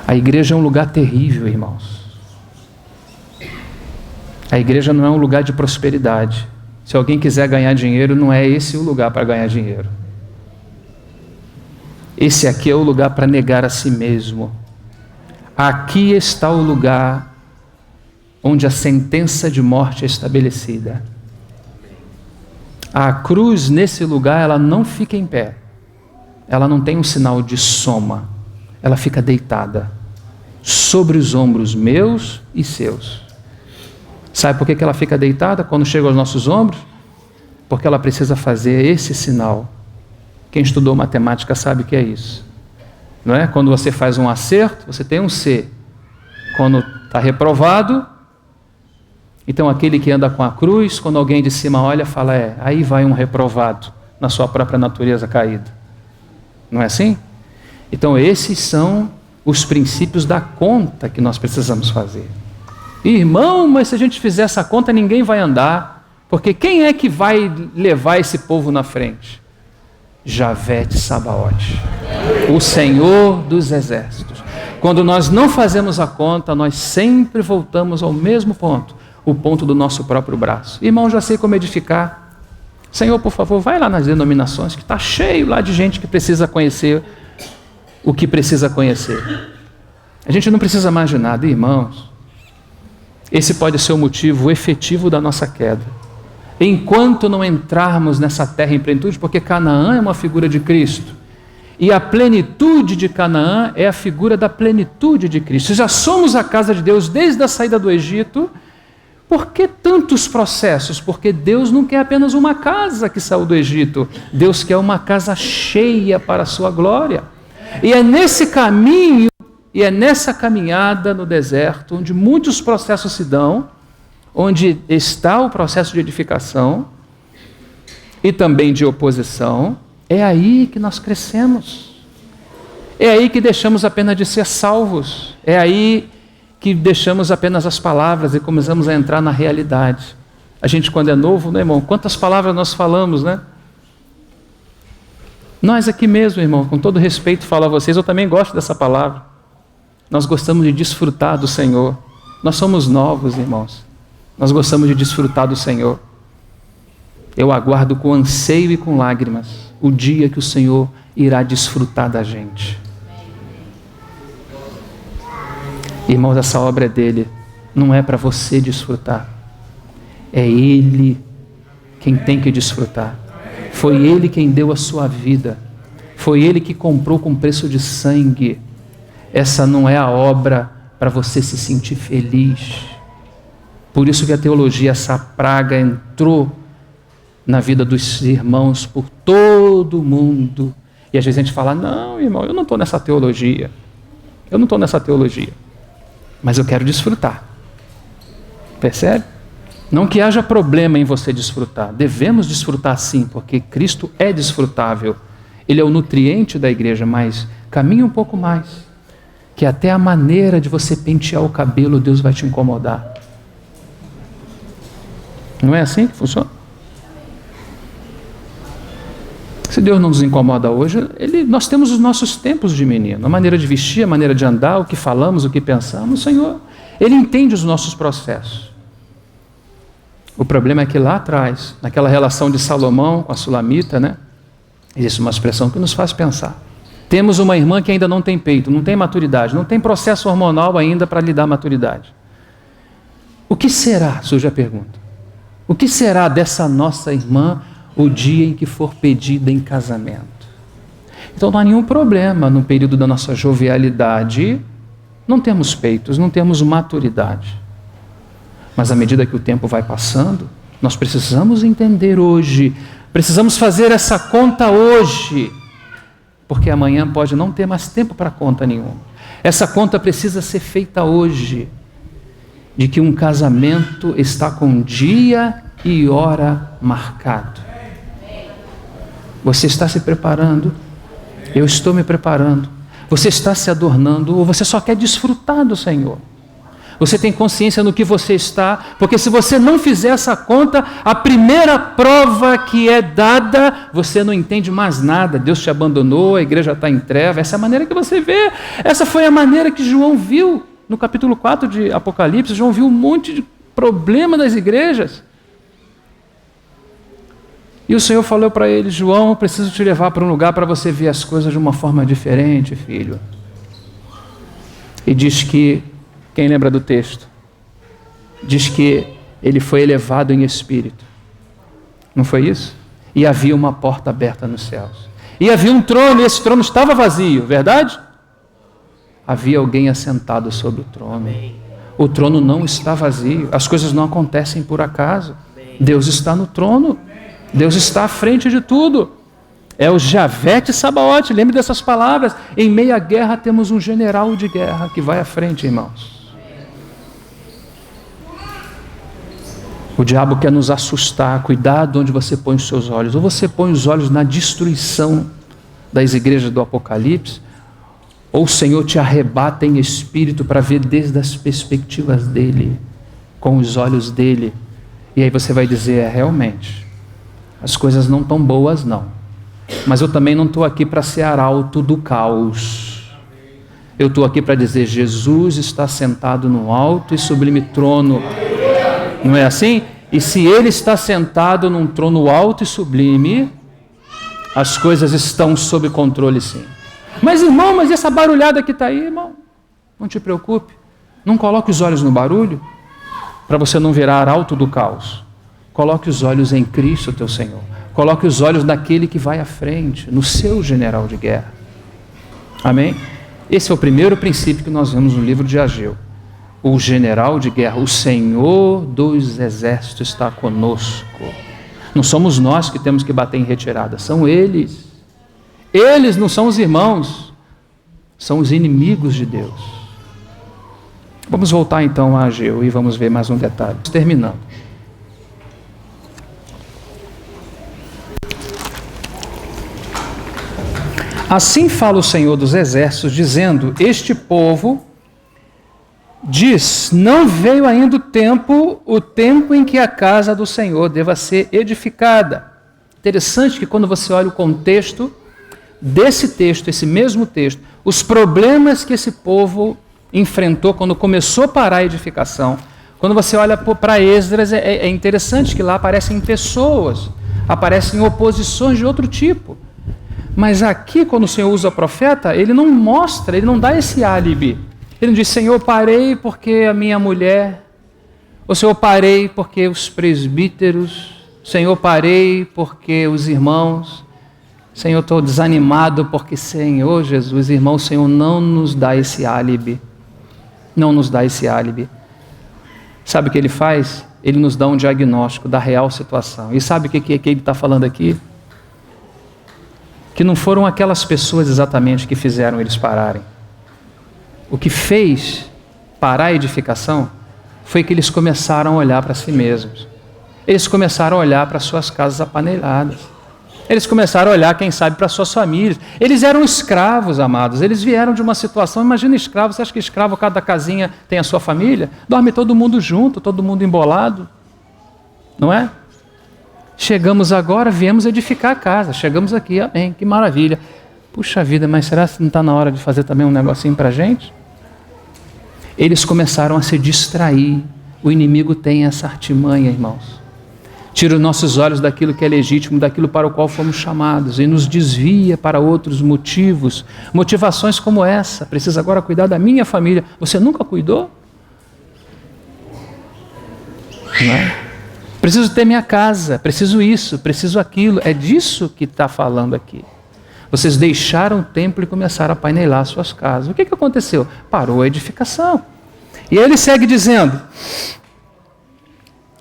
A igreja é um lugar terrível, irmãos. A igreja não é um lugar de prosperidade. Se alguém quiser ganhar dinheiro, não é esse o lugar para ganhar dinheiro. Esse aqui é o lugar para negar a si mesmo. Aqui está o lugar onde a sentença de morte é estabelecida. A cruz, nesse lugar, ela não fica em pé. Ela não tem um sinal de soma. Ela fica deitada sobre os ombros meus e seus. Sabe por que ela fica deitada quando chega aos nossos ombros? Porque ela precisa fazer esse sinal. Quem estudou matemática sabe o que é isso. Não é? Quando você faz um acerto, você tem um C. Quando está reprovado, então aquele que anda com a cruz, quando alguém de cima olha, fala, aí vai um reprovado na sua própria natureza caída. Não é assim? Então esses são os princípios da conta que nós precisamos fazer. Irmão, mas se a gente fizer essa conta, ninguém vai andar. Porque quem é que vai levar esse povo na frente? Javé de Sabaote, o Senhor dos exércitos. Quando nós não fazemos a conta, nós sempre voltamos ao mesmo ponto, o ponto do nosso próprio braço. Irmão, já sei como edificar. Senhor, por favor, vai lá nas denominações, que está cheio lá de gente que precisa conhecer o que precisa conhecer. A gente não precisa mais de nada, irmãos. Esse pode ser o motivo efetivo da nossa queda. Enquanto não entrarmos nessa terra em plenitude, porque Canaã é uma figura de Cristo, e a plenitude de Canaã é a figura da plenitude de Cristo. Já somos a casa de Deus desde a saída do Egito, Por que tantos processos? Porque Deus não quer apenas uma casa que saiu do Egito. Deus quer uma casa cheia para a sua glória. E é nesse caminho, e é nessa caminhada no deserto, onde muitos processos se dão, onde está o processo de edificação e também de oposição, é aí que nós crescemos. É aí que deixamos apenas de ser salvos. É aí que deixamos apenas as palavras e começamos a entrar na realidade. A gente, quando é novo, né, irmão? Quantas palavras nós falamos, né? Nós aqui mesmo, irmão, com todo respeito, falo a vocês, eu também gosto dessa palavra. Nós gostamos de desfrutar do Senhor. Nós somos novos, irmãos. Nós gostamos de desfrutar do Senhor. Eu aguardo com anseio e com lágrimas o dia que o Senhor irá desfrutar da gente. Irmãos, essa obra é dele, não é para você desfrutar. É ele quem tem que desfrutar. Foi ele quem deu a sua vida. Foi ele que comprou com preço de sangue. Essa não é a obra para você se sentir feliz. Por isso que a teologia, essa praga, entrou na vida dos irmãos por todo o mundo. E às vezes a gente fala, não, irmão, eu não estou nessa teologia. Eu não estou nessa teologia. Mas eu quero desfrutar. Percebe? Não que haja problema em você desfrutar. Devemos desfrutar sim, porque Cristo é desfrutável. Ele é o nutriente da igreja, mas caminhe um pouco mais. Que até a maneira de você pentear o cabelo, Deus vai te incomodar. Não é assim que funciona? Se Deus não nos incomoda hoje, nós temos os nossos tempos de menino, a maneira de vestir, a maneira de andar, o que falamos, o que pensamos. O Senhor, Ele entende os nossos processos. O problema é que lá atrás, naquela relação de Salomão com a Sulamita, né, existe uma expressão que nos faz pensar. Temos uma irmã que ainda não tem peito, não tem maturidade, não tem processo hormonal ainda para lhe dar maturidade. O que será, surge a pergunta, o que será dessa nossa irmã o dia em que for pedida em casamento? Então não há nenhum problema no período da nossa jovialidade, não temos peitos, não temos maturidade. Mas à medida que o tempo vai passando, nós precisamos entender hoje, precisamos fazer essa conta hoje, porque amanhã pode não ter mais tempo para conta nenhuma. Essa conta precisa ser feita hoje, de que um casamento está com dia e hora marcado. Você está se preparando? Eu estou me preparando. Você está se adornando ou você só quer desfrutar do Senhor? Você tem consciência no que você está? Porque se você não fizer essa conta, a primeira prova que é dada, você não entende mais nada. Deus te abandonou, a igreja está em treva. Essa é a maneira que você vê. Essa foi a maneira que João viu. No capítulo 4 de Apocalipse, João viu um monte de problema das igrejas. E o Senhor falou para ele, João, eu preciso te levar para um lugar para você ver as coisas de uma forma diferente, filho. E diz que, quem lembra do texto? Diz que ele foi elevado em espírito. Não foi isso? E havia uma porta aberta nos céus. E havia um trono, e esse trono estava vazio, verdade? Havia alguém assentado sobre o trono. O trono não está vazio, as coisas não acontecem por acaso. Deus está no trono. Deus está à frente de tudo. É o Javete Sabaote, lembre dessas palavras. Em meio à guerra temos um general de guerra que vai à frente, irmãos. O diabo quer nos assustar, cuidado onde você põe os seus olhos. Ou você põe os olhos na destruição das igrejas do Apocalipse, ou o Senhor te arrebata em espírito para ver desde as perspectivas dele, com os olhos dele. E aí você vai dizer, realmente, as coisas não estão boas não, mas eu também não estou aqui para ser arauto do caos. Eu estou aqui para dizer, Jesus está sentado no alto e sublime trono. Não é assim? E se Ele está sentado num trono alto e sublime, as coisas estão sob controle sim. Mas irmão, mas essa barulhada que está aí, irmão, não te preocupe. Não coloque os olhos no barulho, para você não virar arauto do caos. Coloque os olhos em Cristo, teu Senhor. Coloque os olhos naquele que vai à frente, no seu general de guerra. Amém? Esse é o primeiro princípio que nós vemos no livro de Ageu. o general de guerra, o Senhor dos exércitos está conosco. Não somos nós que temos que bater em retirada, são eles. Eles não são os irmãos, são os inimigos de Deus. Vamos voltar então a Ageu e vamos ver mais um detalhe. Terminando. Assim fala o Senhor dos exércitos, dizendo: este povo diz, não veio ainda o tempo em que a casa do Senhor deva ser edificada. Interessante que quando você olha o contexto desse texto, esse mesmo texto, os problemas que esse povo enfrentou quando começou a parar a edificação, quando você olha para Esdras, é interessante que lá aparecem pessoas, aparecem oposições de outro tipo. Mas aqui, quando o Senhor usa profeta, ele não mostra, ele não dá esse álibi. Ele não diz, Senhor, parei porque a minha mulher, ou Senhor, parei porque os presbíteros, Senhor, parei porque os irmãos, Senhor, estou desanimado porque, Senhor Jesus, irmão, o Senhor não nos dá esse álibi. Não nos dá esse álibi. Sabe o que ele faz? Ele nos dá um diagnóstico da real situação. E sabe o que ele está falando aqui? Que não foram aquelas pessoas exatamente que fizeram eles pararem. O que fez parar a edificação foi que eles começaram a olhar para si mesmos. Eles começaram a olhar para suas casas apaneladas. Eles começaram a olhar, quem sabe, para suas famílias. Eles eram escravos, amados. Eles vieram de uma situação, imagina escravos, você acha que escravo, cada casinha tem a sua família? Dorme todo mundo junto, todo mundo embolado. Não é? Chegamos agora, viemos edificar a casa. Chegamos aqui, amém, que maravilha. Puxa vida, mas será que não está na hora de fazer também um negocinho para a gente? Eles começaram a se distrair. O inimigo tem essa artimanha, irmãos. Tira os nossos olhos daquilo que é legítimo, daquilo para o qual fomos chamados, e nos desvia para outros motivos. Motivações como essa. Preciso agora cuidar da minha família. Você nunca cuidou? Não é? Preciso ter minha casa, preciso isso, preciso aquilo. É disso que está falando aqui. Vocês deixaram o templo e começaram a painelar suas casas. O que aconteceu? Parou a edificação. E ele segue dizendo: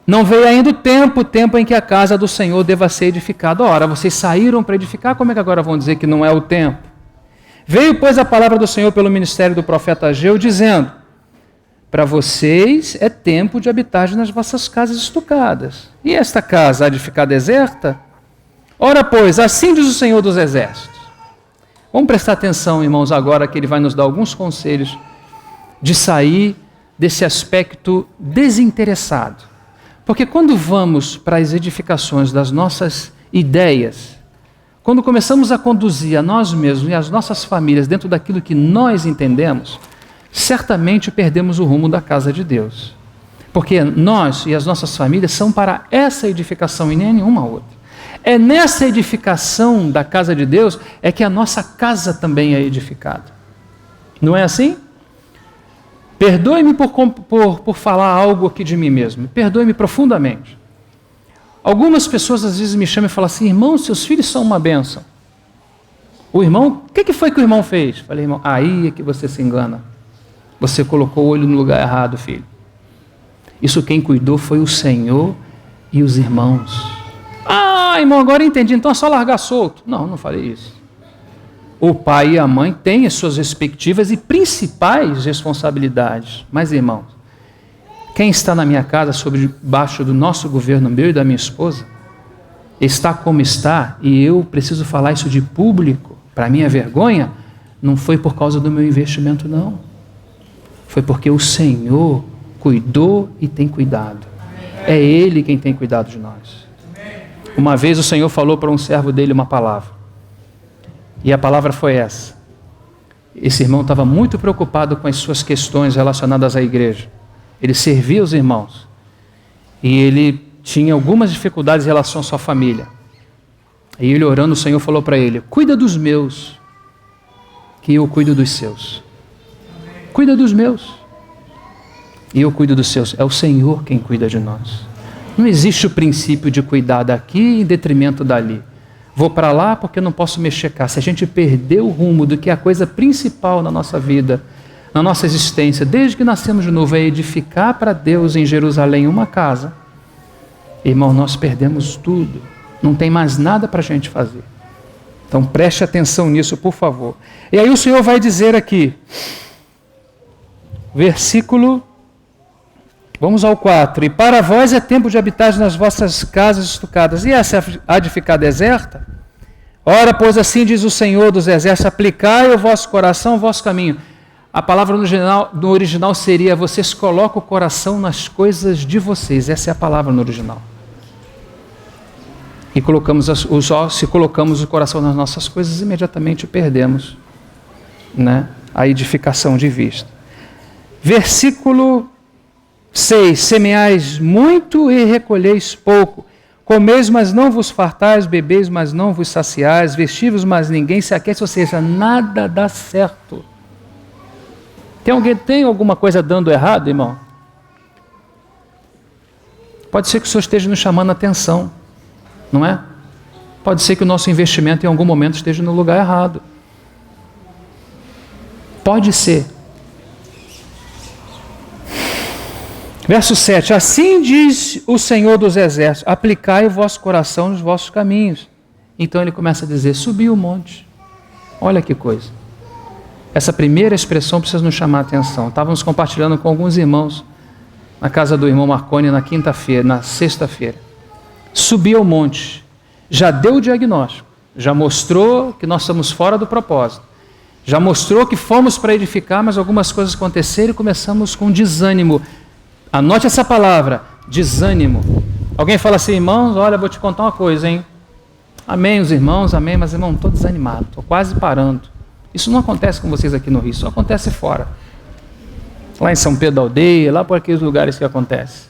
não veio ainda o tempo em que a casa do Senhor deva ser edificada. Ora, vocês saíram para edificar, como é que agora vão dizer que não é o tempo? Veio, pois, a palavra do Senhor pelo ministério do profeta Ageu, dizendo: para vocês é tempo de habitar nas vossas casas estucadas. E esta casa há de ficar deserta? Ora, pois, assim diz o Senhor dos exércitos. Vamos prestar atenção, irmãos, agora que ele vai nos dar alguns conselhos de sair desse aspecto desinteressado. Porque quando vamos para as edificações das nossas ideias, quando começamos a conduzir a nós mesmos e as nossas famílias dentro daquilo que nós entendemos, certamente perdemos o rumo da casa de Deus. Porque nós e as nossas famílias são para essa edificação e nem nenhuma outra. É nessa edificação da casa de Deus é que a nossa casa também é edificada. Não é assim? Perdoe-me por falar algo aqui de mim mesmo. Perdoe-me profundamente. Algumas pessoas às vezes me chamam e falam assim: irmão, seus filhos são uma bênção. O irmão, o que foi que o irmão fez? Falei, irmão, aí é que você se engana. Você colocou o olho no lugar errado, filho. Isso quem cuidou foi o Senhor e os irmãos. Ah, irmão, agora entendi, então é só largar solto. Não, não falei isso. O pai e a mãe têm as suas respectivas e principais responsabilidades. Mas, irmãos, quem está na minha casa, debaixo do nosso governo, meu e da minha esposa, está como está, e eu preciso falar isso de público, para minha vergonha, não foi por causa do meu investimento, não. Foi porque o Senhor cuidou e tem cuidado. É Ele quem tem cuidado de nós. Uma vez o Senhor falou para um servo dele uma palavra. E a palavra foi essa. Esse irmão estava muito preocupado com as suas questões relacionadas à igreja. Ele servia os irmãos. E ele tinha algumas dificuldades em relação à sua família. E ele orando, o Senhor falou para ele: cuida dos meus, que eu cuido dos seus. Cuida dos meus, e eu cuido dos seus. É o Senhor quem cuida de nós. Não existe o princípio de cuidar daqui em detrimento dali. Vou para lá porque eu não posso mexer cá. Se a gente perder o rumo do que é a coisa principal na nossa vida, na nossa existência, desde que nascemos de novo, é edificar para Deus em Jerusalém uma casa, irmão, nós perdemos tudo. Não tem mais nada para a gente fazer. Então preste atenção nisso, por favor. E aí o Senhor vai dizer aqui, versículo, vamos ao 4. E para vós é tempo de habitar nas vossas casas estucadas. E essa há de ficar deserta? Ora, pois assim diz o Senhor dos Exércitos, aplicai o vosso coração, o vosso caminho. A palavra no original seria, vocês colocam o coração nas coisas de vocês. Essa é a palavra no original. E se colocamos o coração nas nossas coisas, imediatamente perdemos, né, a edificação de vista. Versículo 6. Semeais muito e recolheis pouco. Comeis, mas não vos fartais, bebeis, mas não vos saciais, vestivos, mas ninguém se aquece, ou seja, nada dá certo. Tem alguma coisa dando errado, irmão? Pode ser que o Senhor esteja nos chamando a atenção, não é? Pode ser que o nosso investimento em algum momento esteja no lugar errado. Pode ser. Verso 7. Assim diz o Senhor dos Exércitos, aplicai o vosso coração nos vossos caminhos. Então ele começa a dizer, subi o monte. Olha que coisa. Essa primeira expressão precisa nos chamar a atenção. Estávamos compartilhando com alguns irmãos na casa do irmão Marconi na sexta-feira. Subi ao monte. Já deu o diagnóstico. Já mostrou que nós estamos fora do propósito. Já mostrou que fomos para edificar, mas algumas coisas aconteceram e começamos com desânimo. Anote essa palavra, desânimo. Alguém fala assim, irmãos, olha, vou te contar uma coisa, hein? Amém, os irmãos, amém, mas irmão, estou desanimado, estou quase parando. Isso não acontece com vocês aqui no Rio, isso acontece fora. Lá em São Pedro da Aldeia, lá por aqueles lugares que acontece.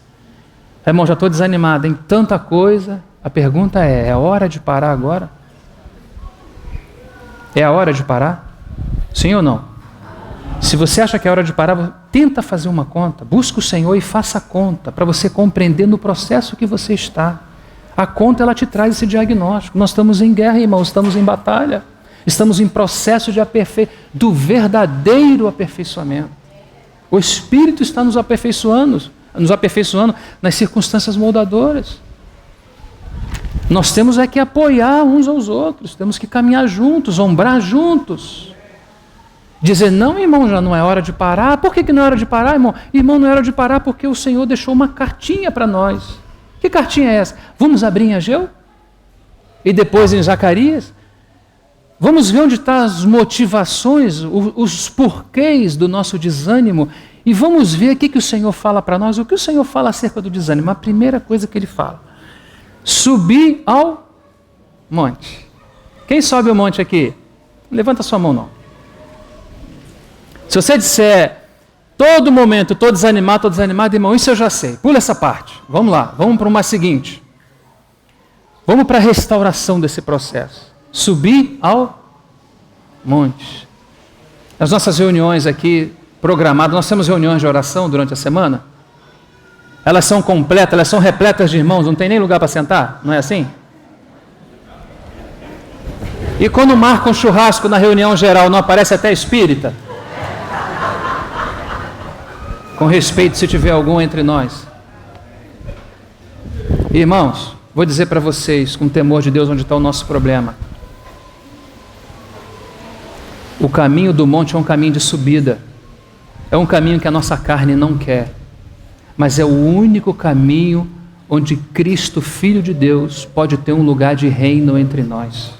Irmão, já estou desanimado em tanta coisa. A pergunta é hora de parar agora? É a hora de parar? Sim ou não? Se você acha que é hora de parar, tenta fazer uma conta. Busca o Senhor e faça a conta, para você compreender no processo que você está. A conta, ela te traz esse diagnóstico. Nós estamos em guerra, irmãos, estamos em batalha. Estamos em processo do verdadeiro aperfeiçoamento. O Espírito está nos aperfeiçoando nas circunstâncias moldadoras. Nós temos que apoiar uns aos outros, temos que caminhar juntos, ombrar juntos. Dizer, não, irmão, já não é hora de parar. Por que não é hora de parar, irmão? Irmão, não é hora de parar porque o Senhor deixou uma cartinha para nós. Que cartinha é essa? Vamos abrir em Ageu? E depois em Zacarias? Vamos ver onde estão as motivações, os porquês do nosso desânimo e vamos ver o que o Senhor fala para nós. O que o Senhor fala acerca do desânimo? A primeira coisa que Ele fala, subir ao monte. Quem sobe o monte aqui? Levanta sua mão, não. Se você disser, todo momento, estou desanimado, irmão, isso eu já sei. Pula essa parte. Vamos lá, vamos para uma seguinte. Vamos para a restauração desse processo. Subir ao monte. As nossas reuniões aqui programadas, nós temos reuniões de oração durante a semana. Elas são completas, elas são repletas de irmãos, não tem nem lugar para sentar, não é assim? E quando marca um churrasco na reunião geral, não aparece até espírita? Com respeito, se tiver algum entre nós. Irmãos, vou dizer para vocês, com temor de Deus, onde está o nosso problema. O caminho do monte é um caminho de subida. É um caminho que a nossa carne não quer. Mas é o único caminho onde Cristo, Filho de Deus, pode ter um lugar de reino entre nós.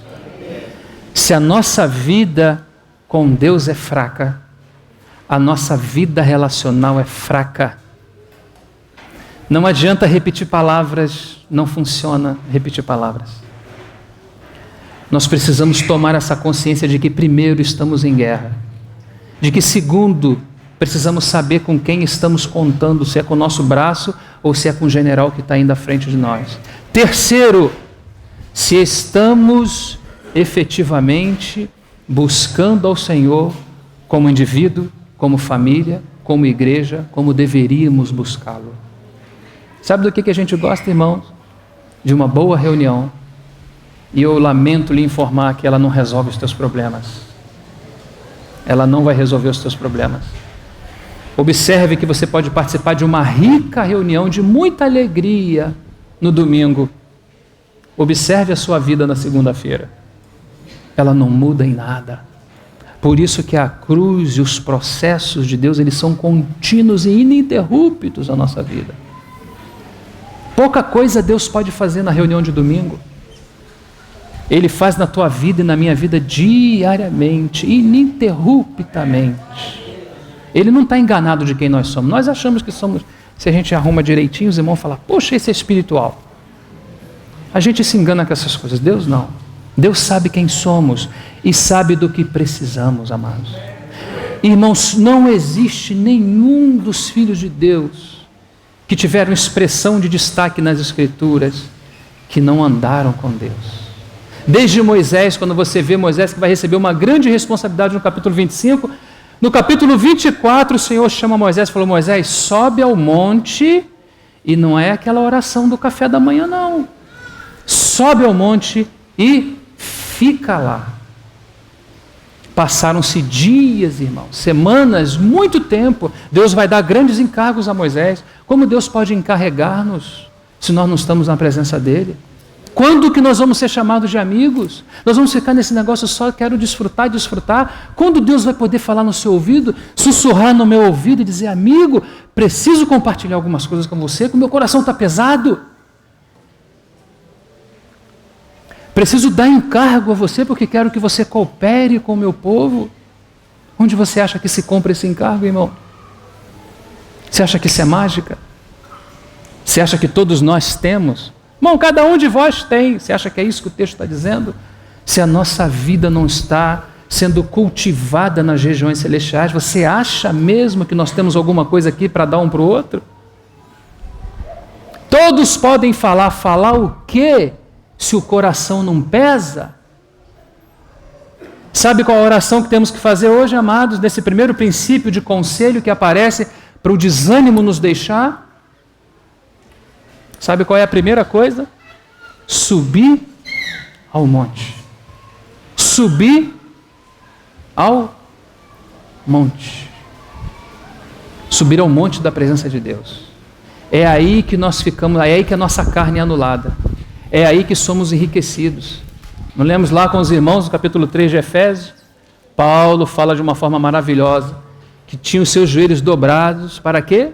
Se a nossa vida com Deus é fraca, a nossa vida relacional é fraca. Não adianta repetir palavras, não funciona repetir palavras. Nós precisamos tomar essa consciência de que primeiro estamos em guerra, de que segundo precisamos saber com quem estamos contando, se é com o nosso braço ou se é com o general que está indo à frente de nós. Terceiro, se estamos efetivamente buscando ao Senhor como indivíduo, como família, como igreja, como deveríamos buscá-lo. Sabe do que a gente gosta, irmãos? De uma boa reunião. E eu lamento lhe informar que ela não resolve os teus problemas. Ela não vai resolver os teus problemas. Observe que você pode participar de uma rica reunião de muita alegria no domingo. Observe a sua vida na segunda-feira. Ela não muda em nada. Por isso que a cruz e os processos de Deus, eles são contínuos e ininterruptos na nossa vida. Pouca coisa Deus pode fazer na reunião de domingo. Ele faz na tua vida e na minha vida diariamente, ininterruptamente. Ele não está enganado de quem nós somos. Nós achamos que somos, se a gente arruma direitinho, os irmãos falam, poxa, esse é espiritual. A gente se engana com essas coisas. Deus não. Deus sabe quem somos e sabe do que precisamos, amados. Irmãos, não existe nenhum dos filhos de Deus que tiveram expressão de destaque nas Escrituras que não andaram com Deus. Desde Moisés, quando você vê Moisés que vai receber uma grande responsabilidade no capítulo 25, no capítulo 24 o Senhor chama Moisés e falou, Moisés, sobe ao monte, e não é aquela oração do café da manhã não, sobe ao monte e fica lá. Passaram-se dias, irmãos, semanas, muito tempo. Deus vai dar grandes encargos a Moisés. Como Deus pode encarregar-nos se nós não estamos na presença dele? Quando que nós vamos ser chamados de amigos? Nós vamos ficar nesse negócio só, quero desfrutar, desfrutar. Quando Deus vai poder falar no seu ouvido, sussurrar no meu ouvido e dizer, amigo, preciso compartilhar algumas coisas com você, que o meu coração está pesado. Preciso dar encargo a você, porque quero que você coopere com o meu povo. Onde você acha que se compra esse encargo, irmão? Você acha que isso é mágica? Você acha que todos nós temos? Bom, cada um de vós tem. Você acha que é isso que o texto está dizendo? Se a nossa vida não está sendo cultivada nas regiões celestiais, você acha mesmo que nós temos alguma coisa aqui para dar um para o outro? Todos podem falar o quê? Se o coração não pesa? Sabe qual a oração que temos que fazer hoje, amados? Nesse primeiro princípio de conselho que aparece para o desânimo nos deixar? Sabe qual é a primeira coisa? Subir ao monte. Subir ao monte. Subir ao monte da presença de Deus. É aí que nós ficamos, é aí que a nossa carne é anulada. É aí que somos enriquecidos. Não lemos lá com os irmãos no capítulo 3 de Efésios? Paulo fala de uma forma maravilhosa, que tinha os seus joelhos dobrados, para quê?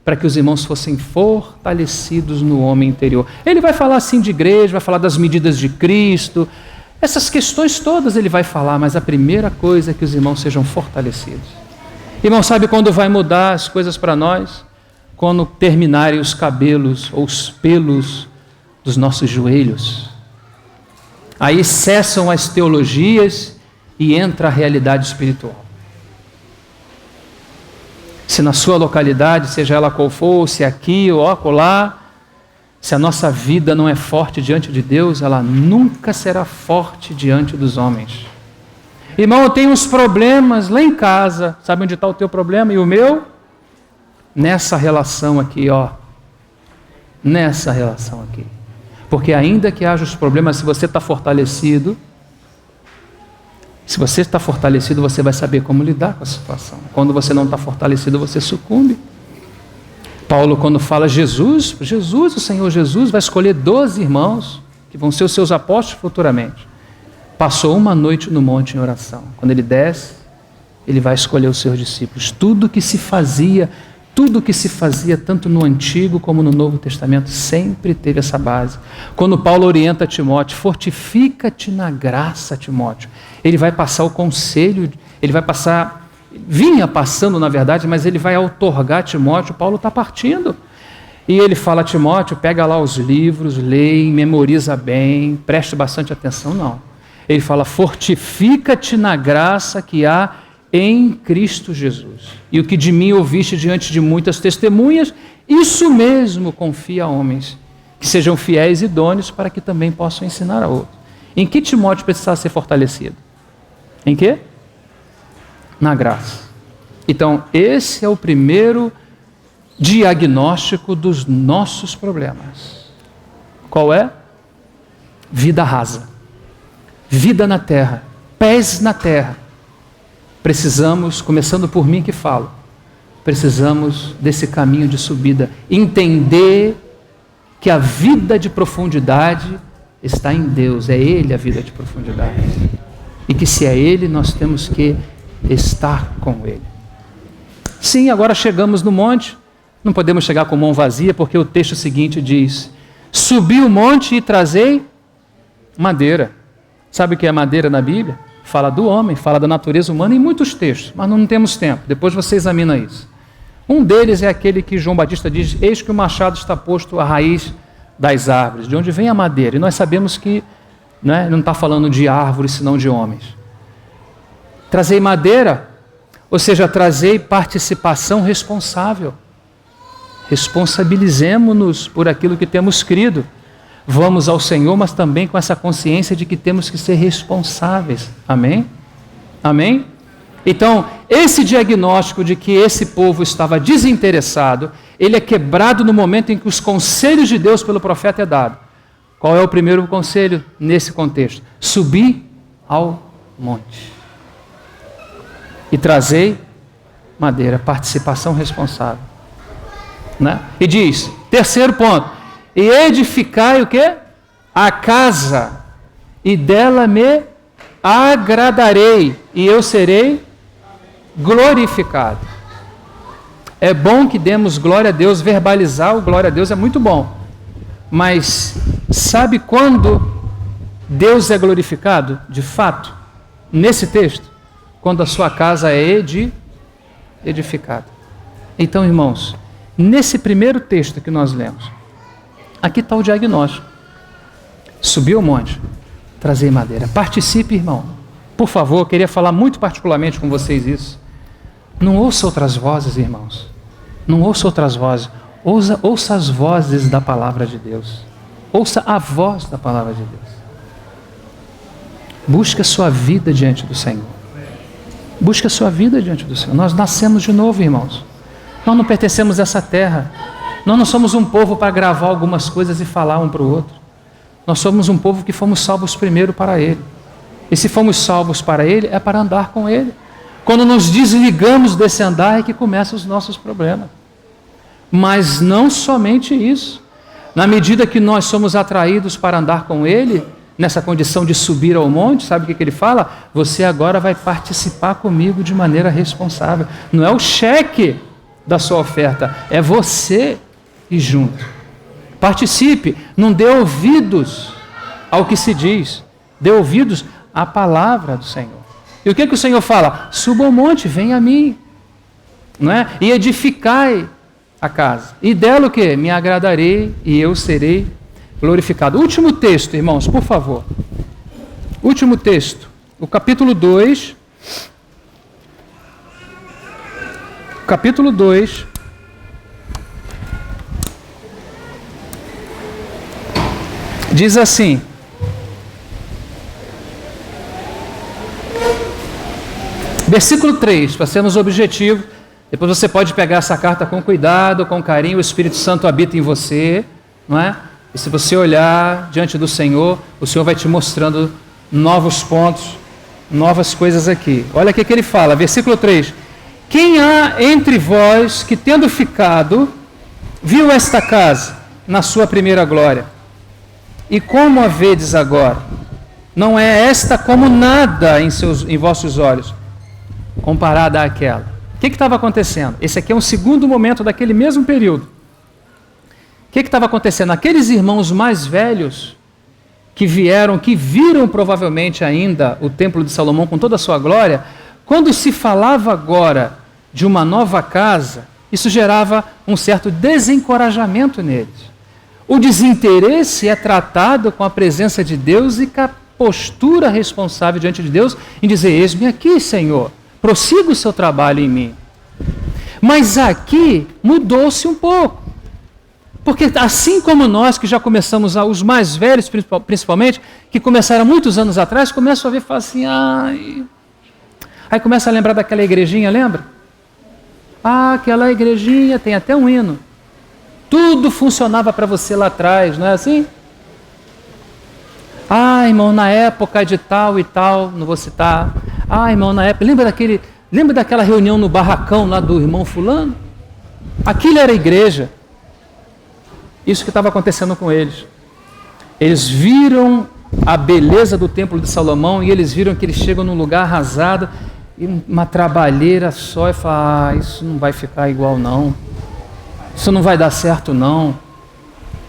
Para que os irmãos fossem fortalecidos no homem interior. Ele vai falar assim de igreja, vai falar das medidas de Cristo, essas questões todas ele vai falar, mas a primeira coisa é que os irmãos sejam fortalecidos. Irmão, sabe quando vai mudar as coisas para nós? Quando terminarem os cabelos ou os pelos dos nossos joelhos. Aí cessam as teologias e entra a realidade espiritual. Se na sua localidade, seja ela qual for, se aqui ou acolá, se a nossa vida não é forte diante de Deus, ela nunca será forte diante dos homens. Irmão, eu tenho uns problemas lá em casa. Sabe onde está o teu problema e o meu? Nessa relação aqui, ó. Nessa relação aqui. Porque ainda que haja os problemas, se você está fortalecido, você vai saber como lidar com a situação. Quando você não está fortalecido, você sucumbe. Paulo, quando fala Jesus, o Senhor Jesus vai escolher 12 irmãos, que vão ser os seus apóstolos futuramente. Passou uma noite no monte em oração. Quando ele desce, ele vai escolher os seus discípulos. Tudo que se fazia tanto no Antigo como no Novo Testamento, sempre teve essa base. Quando Paulo orienta Timóteo, fortifica-te na graça, Timóteo. Ele vai passar o conselho, vinha passando na verdade, mas ele vai outorgar a Timóteo. Paulo está partindo. E ele fala a Timóteo, pega lá os livros, leia, memoriza bem, preste bastante atenção. Não. Ele fala, fortifica-te na graça que há em Cristo Jesus. E o que de mim ouviste diante de muitas testemunhas, isso mesmo confia a homens, que sejam fiéis e idôneos para que também possam ensinar a outros. Em que Timóteo precisava ser fortalecido? Em quê? Na graça. Então, esse é o primeiro diagnóstico dos nossos problemas. Qual é? Vida rasa. Vida na terra. Pés na terra. Precisamos, começando por mim que falo, precisamos desse caminho de subida. Entender que a vida de profundidade está em Deus. É Ele a vida de profundidade. E que se é Ele, nós temos que estar com Ele. Sim, agora chegamos no monte. Não podemos chegar com mão vazia, porque o texto seguinte diz: subi o monte e trazei madeira. Sabe o que é madeira na Bíblia? Fala do homem, fala da natureza humana em muitos textos, mas não temos tempo. Depois você examina isso. Um deles é aquele que João Batista diz: eis que o machado está posto à raiz das árvores, de onde vem a madeira. E nós sabemos que não está falando de árvores, senão de homens. Trazei madeira, ou seja, trazei participação responsável. Responsabilizemo-nos por aquilo que temos crido. Vamos ao Senhor, mas também com essa consciência de que temos que ser responsáveis. Amém? Amém? Então, esse diagnóstico de que esse povo estava desinteressado, ele é quebrado no momento em que os conselhos de Deus pelo profeta é dado. Qual é o primeiro conselho nesse contexto? Subi ao monte e trazei madeira, participação responsável. E diz, terceiro ponto, e edificai o quê? A casa, e dela me agradarei, e eu serei glorificado. É bom que demos glória a Deus, verbalizar o glória a Deus é muito bom, mas sabe quando Deus é glorificado? De fato, nesse texto, quando a sua casa é edificada. Então, irmãos, nesse primeiro texto que nós lemos, aqui está o diagnóstico. Subiu o monte, trazei madeira. Participe, irmão. Por favor, eu queria falar muito particularmente com vocês isso. Não ouça outras vozes, irmãos. Não ouça outras vozes. Ouça as vozes da palavra de Deus. Ouça a voz da palavra de Deus. Busque a sua vida diante do Senhor. Busque a sua vida diante do Senhor. Nós nascemos de novo, irmãos. Nós não pertencemos a essa terra. Nós não somos um povo para gravar algumas coisas e falar um para o outro. Nós somos um povo que fomos salvos primeiro para Ele. E se fomos salvos para Ele, é para andar com Ele. Quando nos desligamos desse andar é que começam os nossos problemas. Mas não somente isso. Na medida que nós somos atraídos para andar com Ele, nessa condição de subir ao monte, sabe o que ele fala? Você agora vai participar comigo de maneira responsável. Não é o cheque da sua oferta, é você ir junto. Participe, não dê ouvidos ao que se diz, dê ouvidos à palavra do Senhor. E o que o Senhor fala? Suba ao monte, venha a mim, não é? E edificai a casa. E dela o quê? Me agradarei e eu serei glorificado. Último texto, irmãos, por favor. Último texto, o capítulo 2. Capítulo 2. Diz assim: versículo 3, para sermos objetivos. Depois você pode pegar essa carta com cuidado, com carinho. O Espírito Santo habita em você, não é? E se você olhar diante do Senhor, o Senhor vai te mostrando novos pontos, novas coisas aqui. Olha o que ele fala, versículo 3. Quem há entre vós que, tendo ficado, viu esta casa na sua primeira glória? E como a vedes agora? Não é esta como nada em vossos olhos, comparada àquela. O que estava acontecendo? Esse aqui é um segundo momento daquele mesmo período. O que estava acontecendo? Aqueles irmãos mais velhos que viram provavelmente ainda o templo de Salomão com toda a sua glória, quando se falava agora de uma nova casa, isso gerava um certo desencorajamento neles. O desinteresse é tratado com a presença de Deus e com a postura responsável diante de Deus em dizer: eis-me aqui, Senhor, prossiga o seu trabalho em mim. Mas aqui mudou-se um pouco. Porque assim como nós, que já começamos, os mais velhos principalmente, que começaram muitos anos atrás, começam a ver e falam assim: ai. Aí começa a lembrar daquela igrejinha, lembra? Ah, aquela igrejinha, tem até um hino. Tudo funcionava para você lá atrás, não é assim? Ah, irmão, na época de tal e tal, não vou citar. Ah, irmão, na época, lembra Lembra daquela reunião no barracão lá do irmão fulano? Aquilo era a igreja. Isso que estava acontecendo com eles. Eles viram a beleza do templo de Salomão e eles viram que eles chegam num lugar arrasado e uma trabalheira só e falam, isso não vai ficar igual não. Isso não vai dar certo não.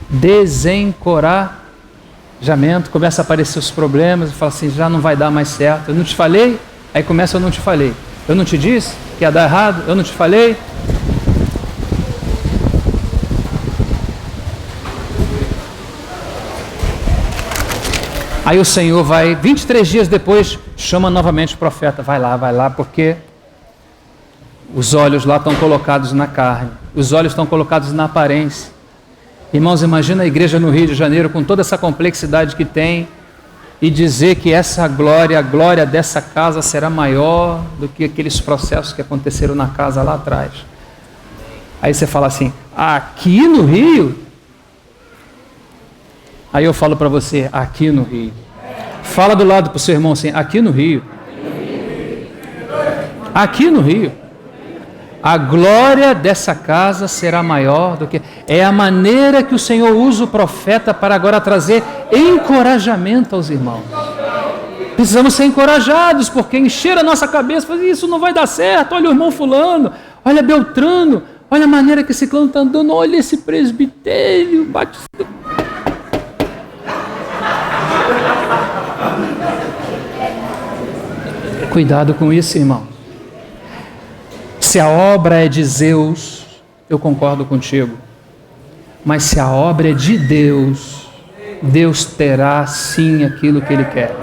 Desencorajamento, começa a aparecer os problemas e fala assim, já não vai dar mais certo. Eu não te falei? Aí começa, eu não te falei. Eu não te disse que ia dar errado? Eu não te falei? Aí o Senhor vai, 23 dias depois, chama novamente o profeta. Vai lá, porque os olhos lá estão colocados na carne. Os olhos estão colocados na aparência. Irmãos, imagina a igreja no Rio de Janeiro com toda essa complexidade que tem e dizer que essa glória, a glória dessa casa será maior do que aqueles processos que aconteceram na casa lá atrás. Aí você fala assim, aqui no Rio? Aí eu falo para você, aqui no Rio. Fala do lado para o seu irmão assim, aqui no Rio. Aqui no Rio. A glória dessa casa será maior do que... É a maneira que o Senhor usa o profeta para agora trazer encorajamento aos irmãos. Precisamos ser encorajados, porque encher a nossa cabeça, isso não vai dar certo, olha o irmão fulano, olha Beltrano, olha a maneira que esse clã está andando, olha esse presbitério, batista. Cuidado com isso, irmão. Se a obra é de Zeus, eu concordo contigo. Mas se a obra é de Deus, Deus terá sim aquilo que Ele quer.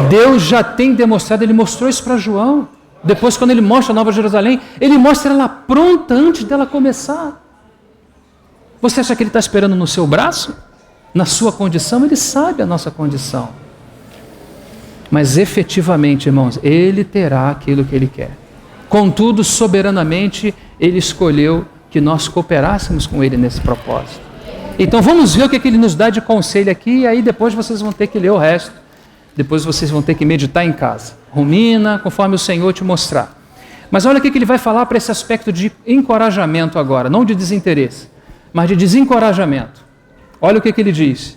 Deus já tem demonstrado, Ele mostrou isso para João. Depois, quando Ele mostra a Nova Jerusalém, Ele mostra ela pronta antes dela começar. Você acha que Ele está esperando no seu braço? Na sua condição? Ele sabe a nossa condição. Mas efetivamente, irmãos, Ele terá aquilo que Ele quer. Contudo, soberanamente, Ele escolheu que nós cooperássemos com Ele nesse propósito. Então vamos ver o que Ele nos dá de conselho aqui, e aí depois vocês vão ter que ler o resto. Depois vocês vão ter que meditar em casa. Rumina, conforme o Senhor te mostrar. Mas olha o que Ele vai falar para esse aspecto de encorajamento agora, não de desinteresse, mas de desencorajamento. Olha o que Ele diz.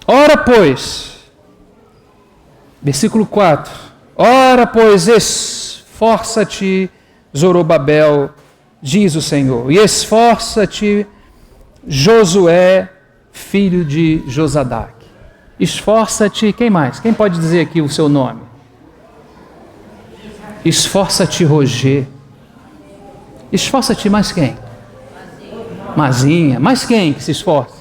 Ora, pois... Versículo 4. Ora, pois, esforça-te, Zorobabel, diz o Senhor, e esforça-te, Josué, filho de Josadac. Esforça-te, quem mais? Quem pode dizer aqui o seu nome? Esforça-te, Roger. Esforça-te, mais quem? Mazinha. Mais quem que se esforça?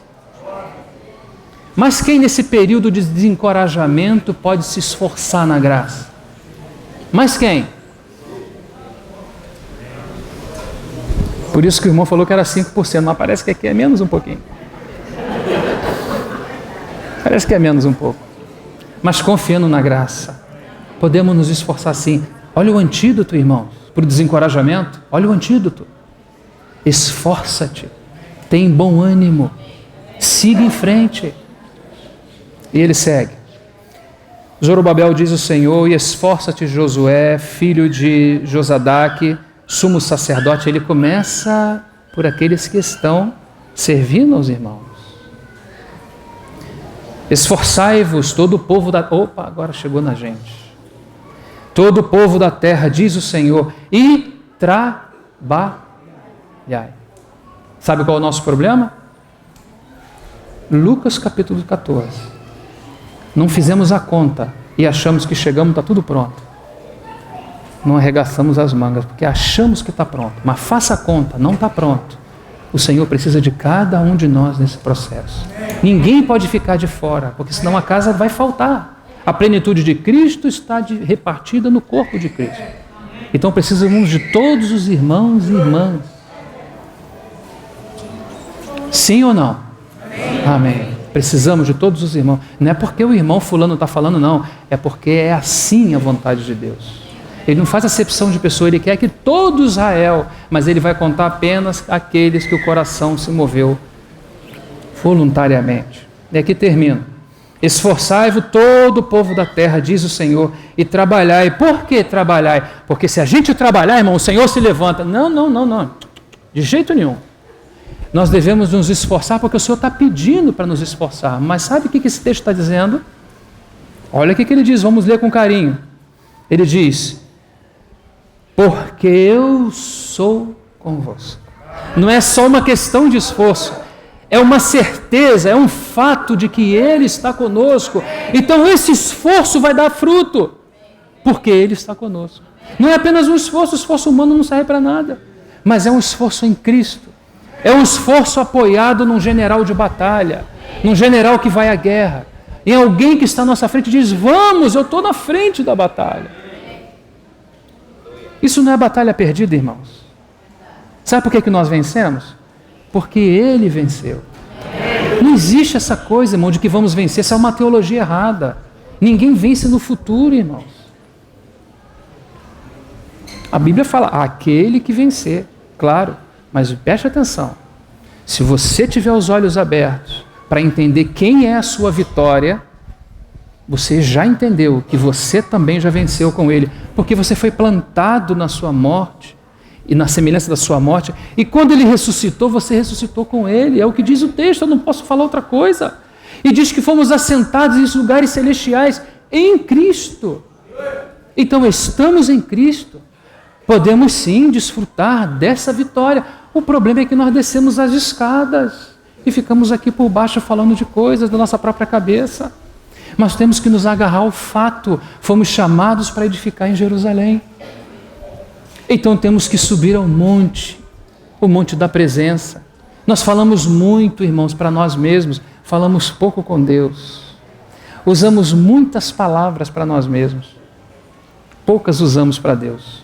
Mas quem nesse período de desencorajamento pode se esforçar na graça? Mas quem? Por isso que o irmão falou que era 5%, mas parece que aqui é menos um pouquinho. Parece que é menos um pouco. Mas confiando na graça, podemos nos esforçar sim. Olha o antídoto, irmãos, para o desencorajamento. Olha o antídoto. Esforça-te, tem bom ânimo, siga em frente. E ele segue. Zorobabel diz o Senhor, e esforça-te, Josué, filho de Josadac, sumo sacerdote. Ele começa por aqueles que estão servindo aos irmãos. Esforçai-vos, todo o povo da... Opa, agora chegou na gente. Todo o povo da terra, diz o Senhor, e trabalhai. Sabe qual é o nosso problema? Lucas capítulo 14. Não fizemos a conta e achamos que chegamos, está tudo pronto. Não arregaçamos as mangas, porque achamos que está pronto. Mas faça a conta, não está pronto. O Senhor precisa de cada um de nós nesse processo. Ninguém pode ficar de fora, porque senão a casa vai faltar. A plenitude de Cristo está repartida no corpo de Cristo. Então precisamos de todos os irmãos e irmãs. Sim ou não? Amém. Precisamos de todos os irmãos. Não é porque o irmão fulano está falando, não. É porque é assim a vontade de Deus. Ele não faz acepção de pessoa, ele quer que todo Israel, mas ele vai contar apenas aqueles que o coração se moveu voluntariamente. E aqui termino. Esforçai-vos todo o povo da terra, diz o Senhor, e trabalhai. Por que trabalhai? Porque se a gente trabalhar, irmão, o Senhor se levanta. Não. De jeito nenhum. Nós devemos nos esforçar porque o Senhor está pedindo para nos esforçar. Mas sabe o que esse texto está dizendo? Olha o que ele diz, vamos ler com carinho. Ele diz, porque eu sou convosco. Não é só uma questão de esforço, é uma certeza, é um fato de que Ele está conosco. Então esse esforço vai dar fruto, porque Ele está conosco. Não é apenas um esforço, o esforço humano não serve para nada, mas é um esforço em Cristo. É um esforço apoiado num general de batalha, num general que vai à guerra, em alguém que está à nossa frente e diz, vamos, eu estou na frente da batalha. Isso não é batalha perdida, irmãos. Sabe por que nós vencemos? Porque Ele venceu. Não existe essa coisa, irmão, de que vamos vencer. Essa é uma teologia errada. Ninguém vence no futuro, irmãos. A Bíblia fala, aquele que vencer, claro. Mas preste atenção. Se você tiver os olhos abertos para entender quem é a sua vitória, você já entendeu que você também já venceu com Ele. Porque você foi plantado na sua morte e na semelhança da sua morte, e quando Ele ressuscitou, você ressuscitou com Ele, é o que diz o texto, eu não posso falar outra coisa, e diz que fomos assentados em lugares celestiais em Cristo. Então estamos em Cristo, podemos sim desfrutar dessa vitória. O problema é que nós descemos as escadas e ficamos aqui por baixo falando de coisas da nossa própria cabeça, mas temos que nos agarrar ao fato, fomos chamados para edificar em Jerusalém. Então temos que subir ao monte, o monte da presença. Nós falamos muito, irmãos, para nós mesmos, falamos pouco com Deus. Usamos muitas palavras para nós mesmos, poucas usamos para Deus.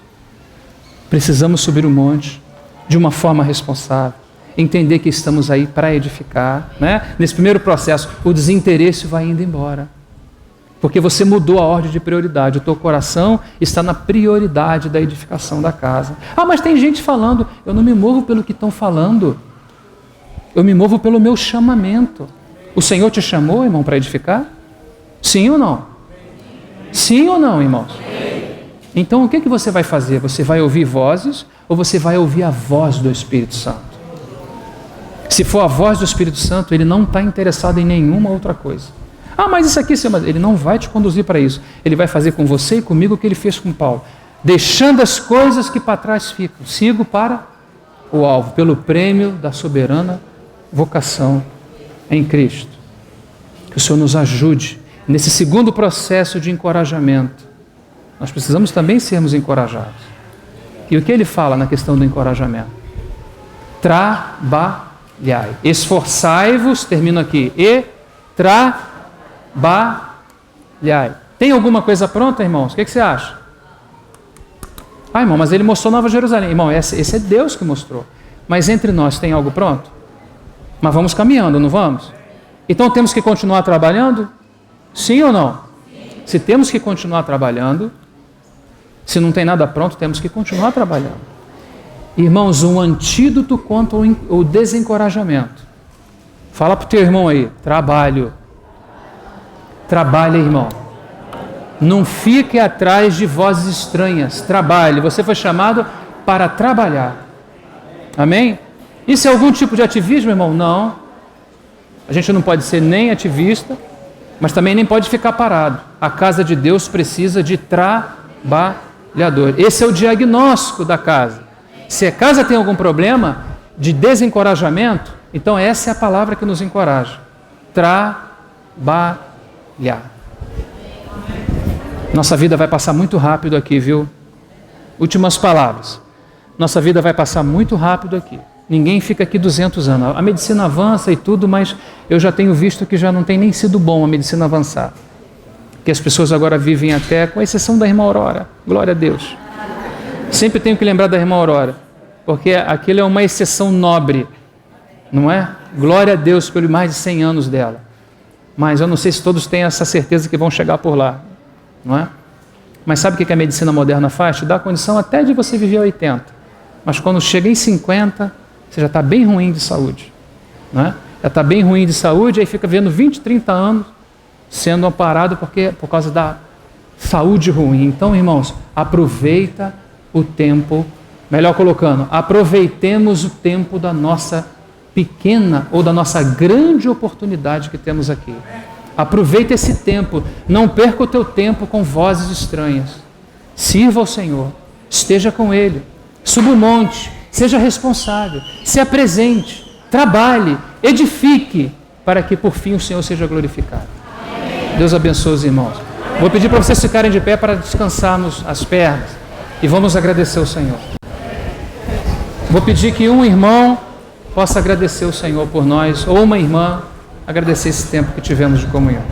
Precisamos subir o monte de uma forma responsável, entender que estamos aí para edificar, né? Nesse primeiro processo, o desinteresse vai indo embora. Porque você mudou a ordem de prioridade, o teu coração está na prioridade da edificação da casa. Ah, mas tem gente falando, eu não me movo pelo que estão falando, eu me movo pelo meu chamamento. O Senhor te chamou, irmão, para edificar? Sim ou não? Sim ou não, irmãos? Então o que você vai fazer? Você vai ouvir vozes ou você vai ouvir a voz do Espírito Santo? Se for a voz do Espírito Santo, Ele não está interessado em nenhuma outra coisa. Ah, mas isso aqui, Senhor, Ele não vai te conduzir para isso. Ele vai fazer com você e comigo o que Ele fez com Paulo. Deixando as coisas que para trás ficam, sigo para o alvo, pelo prêmio da soberana vocação em Cristo. Que o Senhor nos ajude nesse segundo processo de encorajamento. Nós precisamos também sermos encorajados. E o que ele fala na questão do encorajamento? Trabalhai. Esforçai-vos, termino aqui, e trabalhai. Tem alguma coisa pronta, irmãos? O que você acha? Ah, irmão, mas ele mostrou Nova Jerusalém. Irmão, esse é Deus que mostrou. Mas entre nós tem algo pronto? Mas vamos caminhando, não vamos? Então temos que continuar trabalhando? Sim ou não? Se temos que continuar trabalhando, se não tem nada pronto, temos que continuar trabalhando. Irmãos, um antídoto contra o desencorajamento. Fala para o teu irmão aí, trabalho. Trabalhe, irmão. Não fique atrás de vozes estranhas. Trabalhe. Você foi chamado para trabalhar. Amém? Isso é algum tipo de ativismo, irmão? Não. A gente não pode ser nem ativista, mas também nem pode ficar parado. A casa de Deus precisa de trabalhador. Esse é o diagnóstico da casa. Se a casa tem algum problema de desencorajamento, então essa é a palavra que nos encoraja. Trabalhar. Nossa vida vai passar muito rápido aqui, viu? Últimas palavras. Nossa vida vai passar muito rápido aqui. Ninguém fica aqui 200 anos. A medicina avança e tudo, mas eu já tenho visto que já não tem nem sido bom a medicina avançar. Que as pessoas agora vivem até, com exceção da irmã Aurora. Glória a Deus. Sempre tenho que lembrar da irmã Aurora, porque aquilo é uma exceção nobre, não é? Glória a Deus pelos mais de 100 anos dela. Mas eu não sei se todos têm essa certeza que vão chegar por lá, não é? Mas sabe o que a medicina moderna faz? Te dá a condição até de você viver 80. Mas quando chega em 50, você já está bem ruim de saúde, não é? Já está bem ruim de saúde, aí fica vendo 20, 30 anos sendo amparado por causa da saúde ruim. Então, irmãos, aproveita o tempo, melhor colocando, aproveitemos o tempo da nossa pequena ou da nossa grande oportunidade que temos aqui. Aproveita esse tempo, não perca o teu tempo com vozes estranhas. Sirva ao Senhor, esteja com Ele, suba o monte, seja responsável, se apresente, trabalhe, edifique, para que por fim o Senhor seja glorificado. Deus abençoe os irmãos. Vou pedir para vocês ficarem de pé para descansarmos as pernas e vamos agradecer ao Senhor. Vou pedir que um irmão possa agradecer o Senhor por nós, ou uma irmã, agradecer esse tempo que tivemos de comunhão.